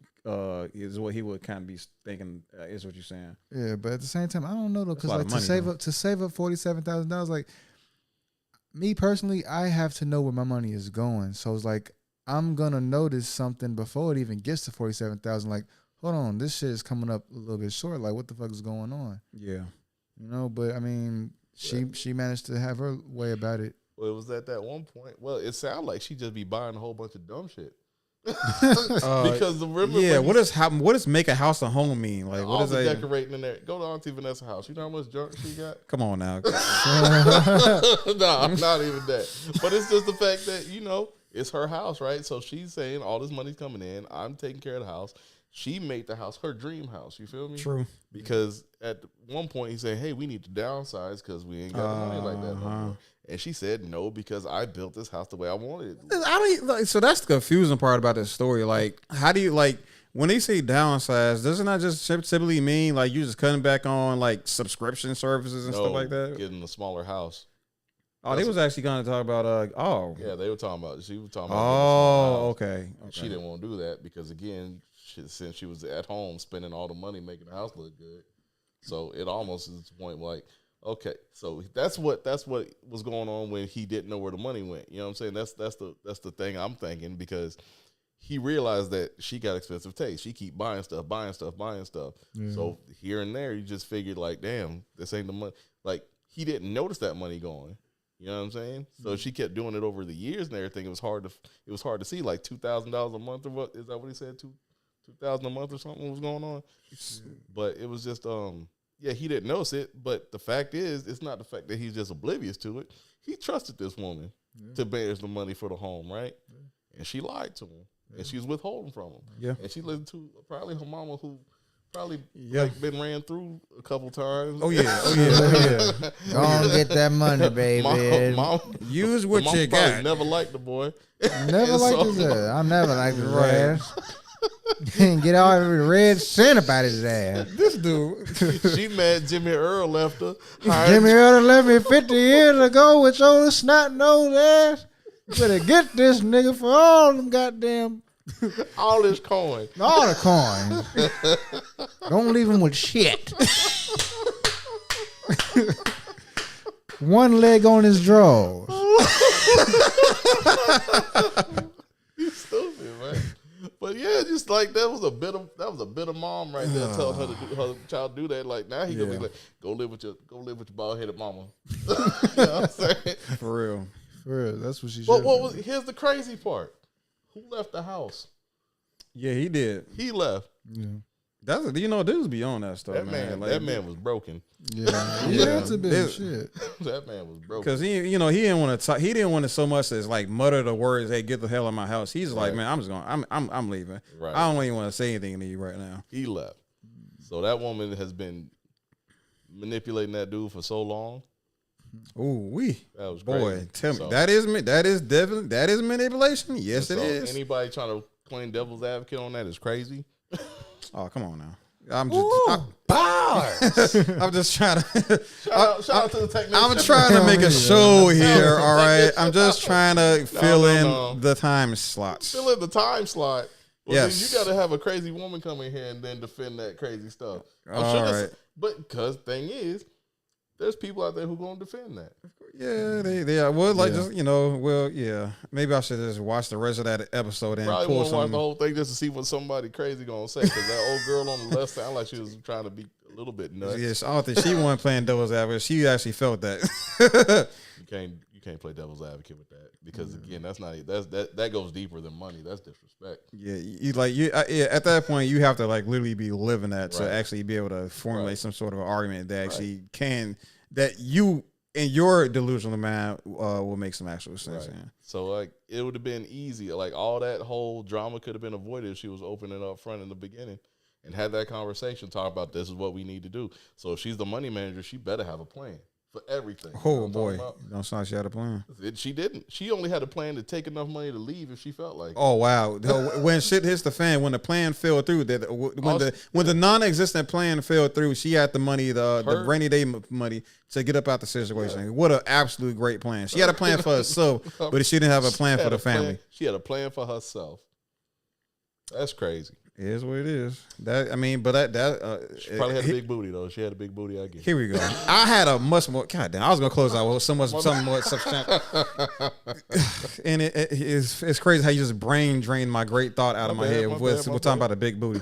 kind of be thinking. Is what you're saying? yeah. But at the same time, I don't know though, That's a because lot like of money, to save up $47,000, like me personally, I have to know where my money is going. So it's like I'm gonna notice something before it even gets to 47,000. Like, hold on, this shit is coming up a little bit short. Like, what the fuck is going on? Yeah. But I mean, she managed to have her way about it. Well, it was at that one point. Well, it sounded like she just be buying a whole bunch of dumb shit. Because remember, yeah, what does make a house a home mean? Like, what all is the that? decorating in there? Go to Auntie Vanessa's house. You know how much junk she got? Come on now. No, not even that. But it's just the fact that it's her house, right? So she's saying all this money's coming in. I'm taking care of the house. She made the house her dream house. You feel me? True. Because at one point he said, "Hey, we need to downsize because we ain't got the money like that no more." And she said, "No, because I built this house the way I wanted it." So that's the confusing part about this story. Like, how do you when they say downsize? Doesn't that just typically mean like you just cutting back on like subscription services and stuff like that? Getting a smaller house. Oh, they was actually going to talk about Yeah, they were talking about. She was talking about. Oh, okay. She didn't want to do that because again, since she was at home spending all the money making the house look good, so it almost is the point like, okay, so that's what was going on when he didn't know where the money went. You know what I'm saying? That's the thing I'm thinking, because he realized that she got expensive taste. She keep buying stuff. Yeah. So here and there, you just figured like, damn, this ain't the money. Like he didn't notice that money going. You know what I'm saying? So she kept doing it over the years and everything. It was hard to see, like $2,000 a month or what is that? What he said, $2,000 a month or something was going on. But it was just he didn't notice it. But the fact is, it's not the fact that he's just oblivious to it. He trusted this woman to manage the money for the home, right? Yeah. And she lied to him, and she was withholding from him. Yeah, and she listened to probably her mama, who probably been ran through a couple times. Oh yeah. Go on, get that money, baby. Mom, use what you got. Never liked the boy. Never liked his ass. I never liked his ass. Get all the red scent about his ass. This dude. She mad Jimmy Earl left her. Jimmy Earl left me 50 years ago with your snot-nosed ass. You better get this nigga for all them goddamn... all his coin. All the coins. Don't leave him with shit. One leg on his drawers. You stupid, man. But yeah, just like that was a bitter mom right there telling her child to do that. Like now he gonna be like, go live with your bald headed mama. You know what I'm saying? For real. That's what she said. Here's the crazy part. Who left the house? Yeah, he did. He left. Yeah. That's dudes be on that stuff, that man. Like, that man was broken. Yeah, he had to be shit. That man was broken because he didn't want to talk. He didn't want to so much as like mutter the words, "Hey, get the hell out of my house." He's like, "Man, I'm leaving. Right. I don't even want to say anything to you right now." He left. So that woman has been manipulating that dude for so long. Ooh, That was boy. crazy. Tell me So- that is definitely manipulation. Yes, it So is. Anybody trying to claim devil's advocate on that is crazy. Oh, come on now. I'm just trying to. Shout out to the technician. I'm trying to make a show here. All right. I'm just trying to fill in the time slots. Fill in the time slot. Well, Yes. then you got to have a crazy woman come in here and then defend that crazy stuff. I'm All sure right. but because thing is, there's people out there who going to defend that. Yeah, they are. Well, like just yeah. Maybe I should just watch the rest of that episode and Probably pull want to watch some. the whole thing just to see what somebody crazy gonna say. Because that old girl on the left sounded like she was trying to be a little bit nuts. Yes, I don't think she wasn't playing devil's advocate. She actually felt that. You can't play devil's advocate with that because again, that goes deeper than money. That's disrespect. Yeah, at that point you have to like literally be living that to Right. actually be able to formulate some sort of argument that actually that you in your delusional mind will make some actual sense. Right. Yeah. So like it would have been easy. Like all that whole drama could have been avoided if she was open and up front in the beginning and had that conversation, talk about this is what we need to do. So if she's the money manager, she better have a plan for everything. You know Oh what I'm boy, talking about? don't sound like she had a plan. She didn't. She only had a plan to take enough money to leave if she felt like it. Oh wow! When shit hits the fan, when the plan fell through, when the non-existent plan fell through, she had the money, the rainy day money to get up out the situation. Yeah. What an absolute great plan! She had a plan for herself, but she didn't have a plan for the family. She had a plan for herself. That's crazy. It is what it is. She probably had a big booty though. She had a big booty. I guess. Here we go. I had a much more. God damn! I was gonna close out with something more substantial. And it's crazy how you just brain drained my great thought out of my head. We're talking about a big booty.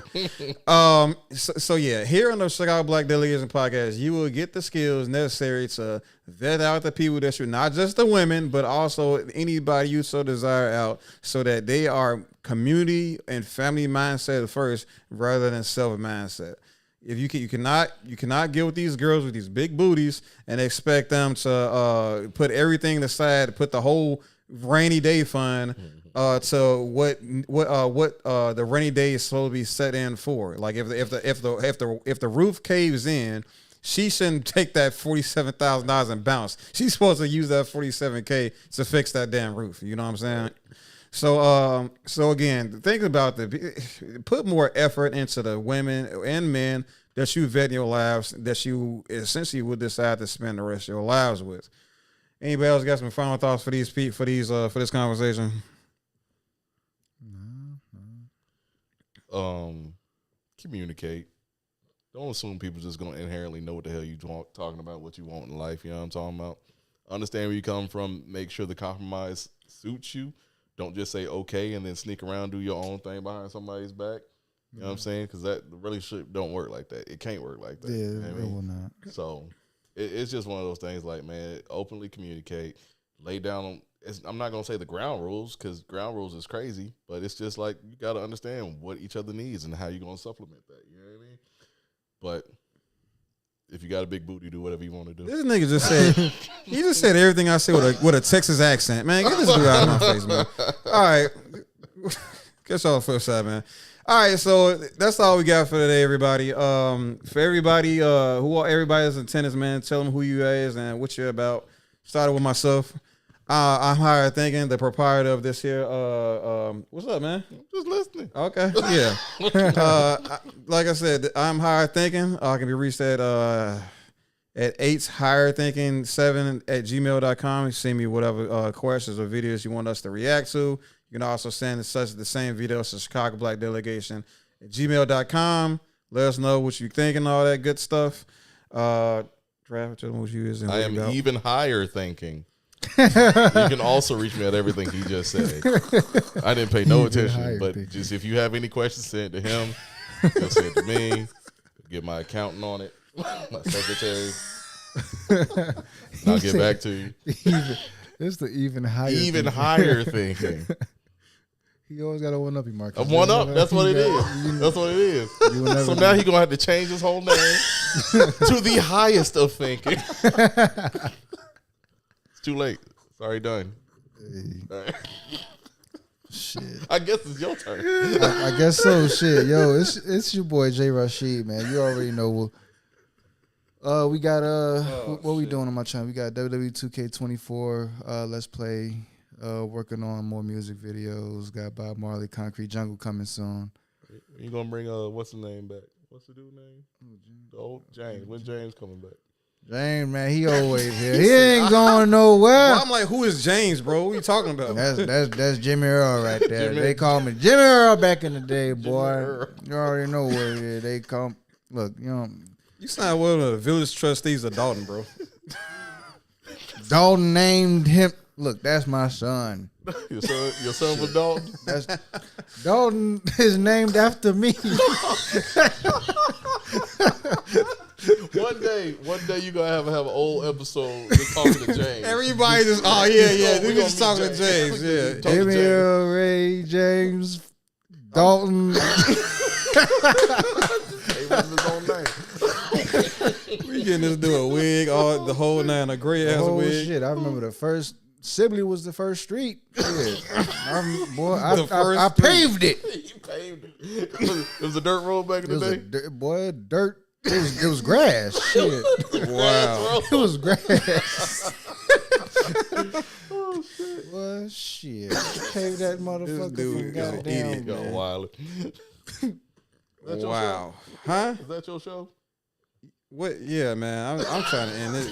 So yeah, here on the Chicago Black Delegation Podcast, you will get the skills necessary to vet out the people that you're not just the women, but also anybody you so desire out, so that they are community and family mindset first rather than self mindset. If you cannot get with these girls with these big booties and expect them to put everything aside, put the whole rainy day fund to what the rainy day is supposed to be set in for. Like if the roof caves in, she shouldn't take that $47,000 and bounce. She's supposed to use that $47K to fix that damn roof. You know what I'm saying? So again, think about put more effort into the women and men that you vet in your lives, that you essentially would decide to spend the rest of your lives with. Anybody else got some final thoughts for this conversation? Communicate. Don't assume people just gonna inherently know what the hell you talking about, what you want in life. You know what I'm talking about? Understand where you come from. Make sure the compromise suits you. Don't just say okay and then sneak around, do your own thing behind somebody's back. You know what I'm saying? Because that relationship don't work like that. It can't work like that. Yeah, you know what I mean? will not. So it's just one of those things. Like, man, openly communicate. Lay down. I'm not gonna say the ground rules because ground rules is crazy, but it's just like you got to understand what each other needs and how you gonna supplement that. You know what I mean? But if you got a big booty, do whatever you want to do. This nigga just said he just said everything I said with a Texas accent. Man, get this dude out of my face, man. All right, get y'all the flip side, man. All right, so that's all we got for today, everybody. For everybody everybody that's in attendance, man, tell them who you is and what you're about. Started with myself. I'm Higher Thinking, the proprietor of this here. What's up, man? Just listening. Okay, yeah. Like I said, I'm Higher Thinking. I can be reached at 8higherthinking7@gmail.com. Send me whatever questions or videos you want us to react to. You can also send the same videos to Chicago Black Delegation at gmail.com. Let us know what you think and all that good stuff. Draft, tell them what you is. I am even higher thinking. You can also reach me at everything he just said. I didn't pay no attention, but just if you have any questions, send it to him. He'll send it to me. Get my accountant on it, my secretary. And I'll get back to you. It's the even higher. Even higher thinking. He always got a one up, Marcus. A one up. That's what it is. That's what it is. So now he's gonna have to change his whole name to the highest of thinking. Too late. It's already done. Hey. Right. Shit. I guess it's your turn. I guess so. Shit, yo, it's your boy J. Rashid, man. You already know. We got what we doing on my channel? We got WWE 2K24 Let's Play. Working on more music videos. Got Bob Marley, Concrete Jungle coming soon. You gonna bring what's the name back? What's the dude name? The old James. When James coming back? James, man, he always here. He ain't going nowhere. Well, I'm like, who is James, bro? What you talking about? That's Jimmy Earl right there. They call me Jimmy Earl back in the day, boy. You already know where it is. They come. Look, you know. You sound one of the village trustees of Dalton, bro. Dalton named him. Look, that's my son. Your son was Dalton? Dalton is named after me. One day you gonna have an old episode just talking to James. Everybody just, we just talking to James, yeah. Jimmy Earl, Ray, James, Dalton. We getting this dude a wig, the whole nine, a gray ass wig. Shit, I remember the first. Sibley was the first street. I paved it. You paved it. It was a dirt road back in the day. Dirt. It was grass. Shit. Wow. It was grass. Oh shit. Well, shit. Paved that motherfucker. This dude is an idiot. Got wild. Wow. Huh? Is that your show? What? Yeah, man. I'm trying to end it.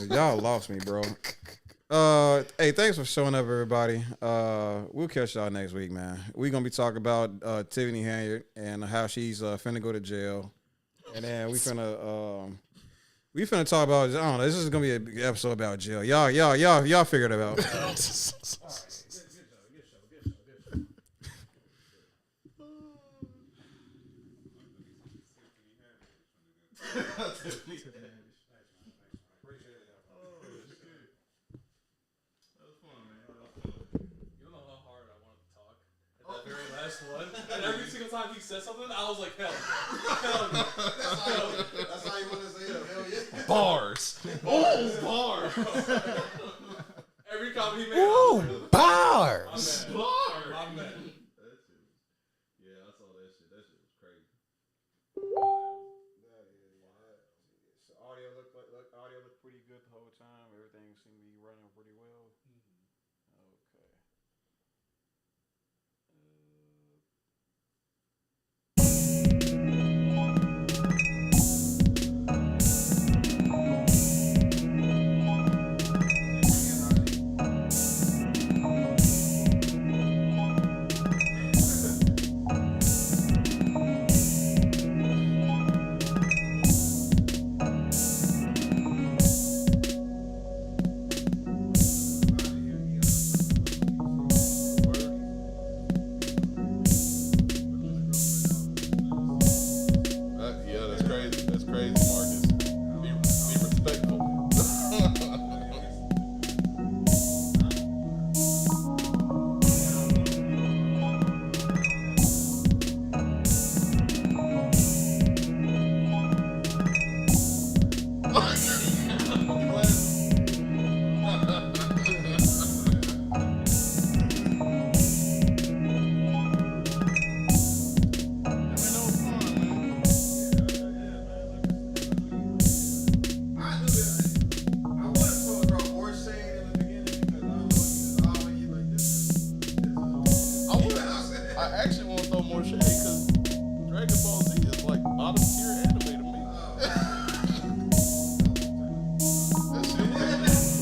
Y'all lost me, bro. Hey, thanks for showing up, everybody. We'll catch y'all next week, man. We're gonna be talking about Tiffany Hanyard and how she's finna go to jail, and then we finna talk about. I don't know. This is gonna be an episode about jail. Y'all figured it out. One. And every single time he said something, I was like, hell yeah. That's how you want to say it. Hell yeah. Bars. Oh, bars. Every comment he made. Ooh, bars. Bars. My man. Yeah, I saw that shit. That shit was crazy. Audio looked pretty good the whole time. Everything seemed to be running pretty well. Okay.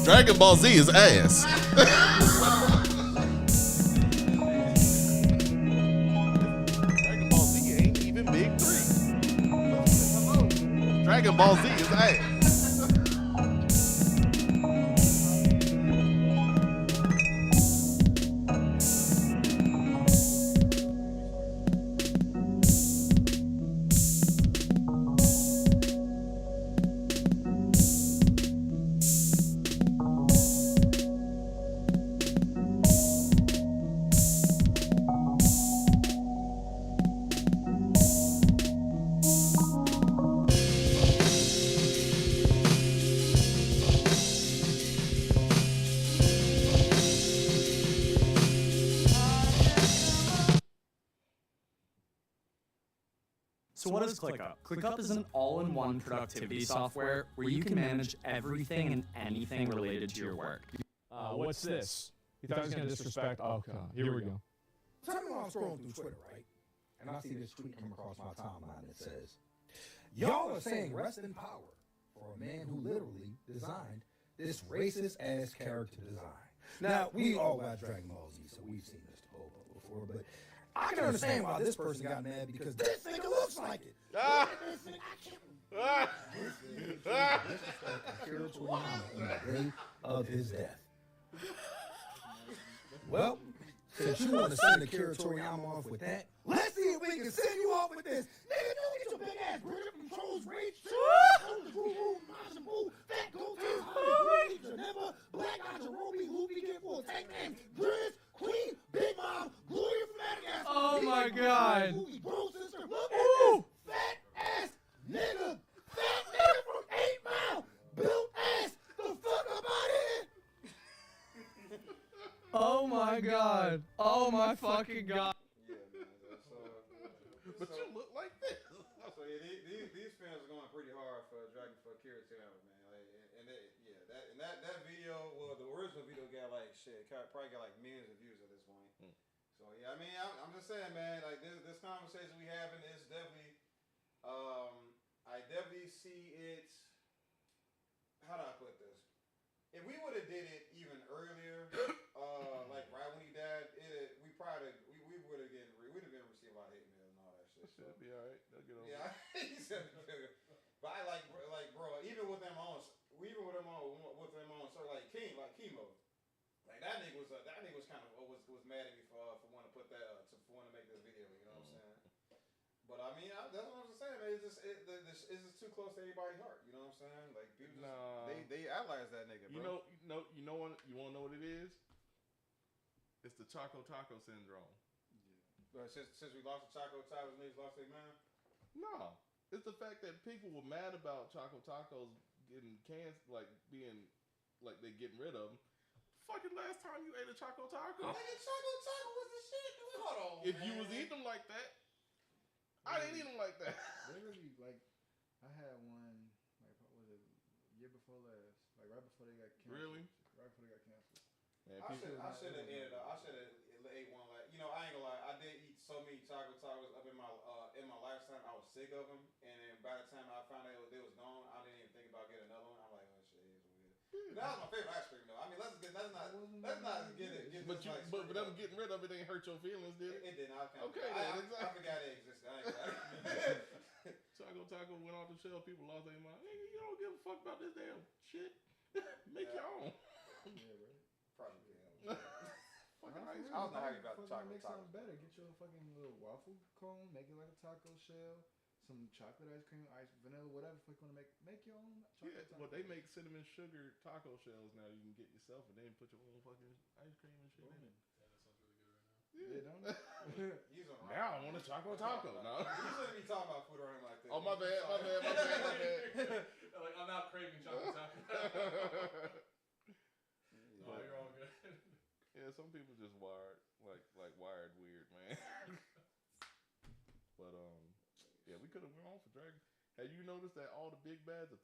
Dragon Ball Z is ass. Dragon Ball Z ain't even Big 3. Hello. Dragon Ball Z is ass. what is ClickUp? ClickUp is an all-in-one productivity software where you can manage everything and anything related to your work. What's this? You thought he was going to disrespect? Oh, God. Here we go. Tell me when I'm scrolling through Twitter, right? And I see this tweet come across my timeline that says, y'all are saying rest in power for a man who literally designed this racist-ass character design. Now, we all got Dragon Ball Z, so we've seen Mr. Boba before, but I can understand why this person got mad because this nigga looks like it. This is Akira Toriyama in the day of his death. Well, since you want to send Akira Toriyama off with that, let's see if we can send you off with this. Nigga, don't get your big ass Bridget from Trolls Rage. Majin Buu, Fat Goatee, Geneva, Black Najirobe, Luffy, Get Full, Tank Man, Grizz, Queen, Big Mom, Gloria from Madagascar. Oh my God. Bro, sister, look at this fat ass nigga. Fat nigga from 8 Mile. Built ass. The fuck up out of here. Oh my God. Oh my fucking God. Yeah, man. But you look like this. So yeah, these fans are going pretty hard for Akira Toriyama, man. Like, that video, well, the original video got like shit, probably got like millions of views at this point. So yeah, I mean, I'm just saying, man. Like this conversation we having is definitely, I definitely see it. How do I put this? If we would have did it even earlier, like right when he died, we would have been receiving a lot of hate mail and all that shit. Should be all right. They'll get over Yeah, he said, but I like bro, even with them on, sort of like chemo. Like that nigga was kind of was mad at me for wanting to put that for wanting to make this video. You know what I'm saying? But I mean, that's what I'm saying, man. It's just too close to everybody's heart. You know what I'm saying? Like people just they idolize that nigga, bro. You want to know what it is? It's the Choco Taco syndrome. Yeah. Since we lost the Choco Tacos, niggas lost their mind. No, it's the fact that people were mad about Choco Tacos getting cans, like being, like they getting rid of them. Fucking last time you ate a Choco Taco, Choco Taco was the shit. Hold on, if you was eating them like that, I didn't eat them like that. They really like. I had one like what was it, year before last, like right before they got canceled. Really? Right before they got canceled. Man, I should have ate one. Like, you know, I ain't gonna lie. I did eat so many Choco Tacos up in my lifetime. I was sick of them, and then by the time I found out they was gone, I didn't even think about getting another one. I'm like, oh shit, it's weird. That was my favorite ice cream though. I mean, let's not get it. But them getting rid of it ain't hurt your feelings, did it? It didn't. I forgot it existed. I ain't got it. Choco Taco went off the shelf. People lost their mind. Nigga, you don't give a fuck about this damn shit. Make your own. Yeah, right. Probably can. Fucking ice. I was not happy about the chocolate make taco. something better. Get your fucking little waffle cone. Make it like a taco shell. Some chocolate ice cream, vanilla, whatever the fuck you want to make. Make your own chocolate taco. Well, they make cinnamon sugar taco shells now. You can get yourself and then put your own fucking ice cream and shit in it. Yeah, that sounds really good right now. Yeah, don't it? Now I want a choco taco. No. You shouldn't be talking about food around him like this. Oh, my bad. Like, I'm not craving chocolate taco. No, you're all good. Yeah, some people just wired like wired weird, man. But yeah, we could have went on for Dragon. Have you noticed that all the big bads are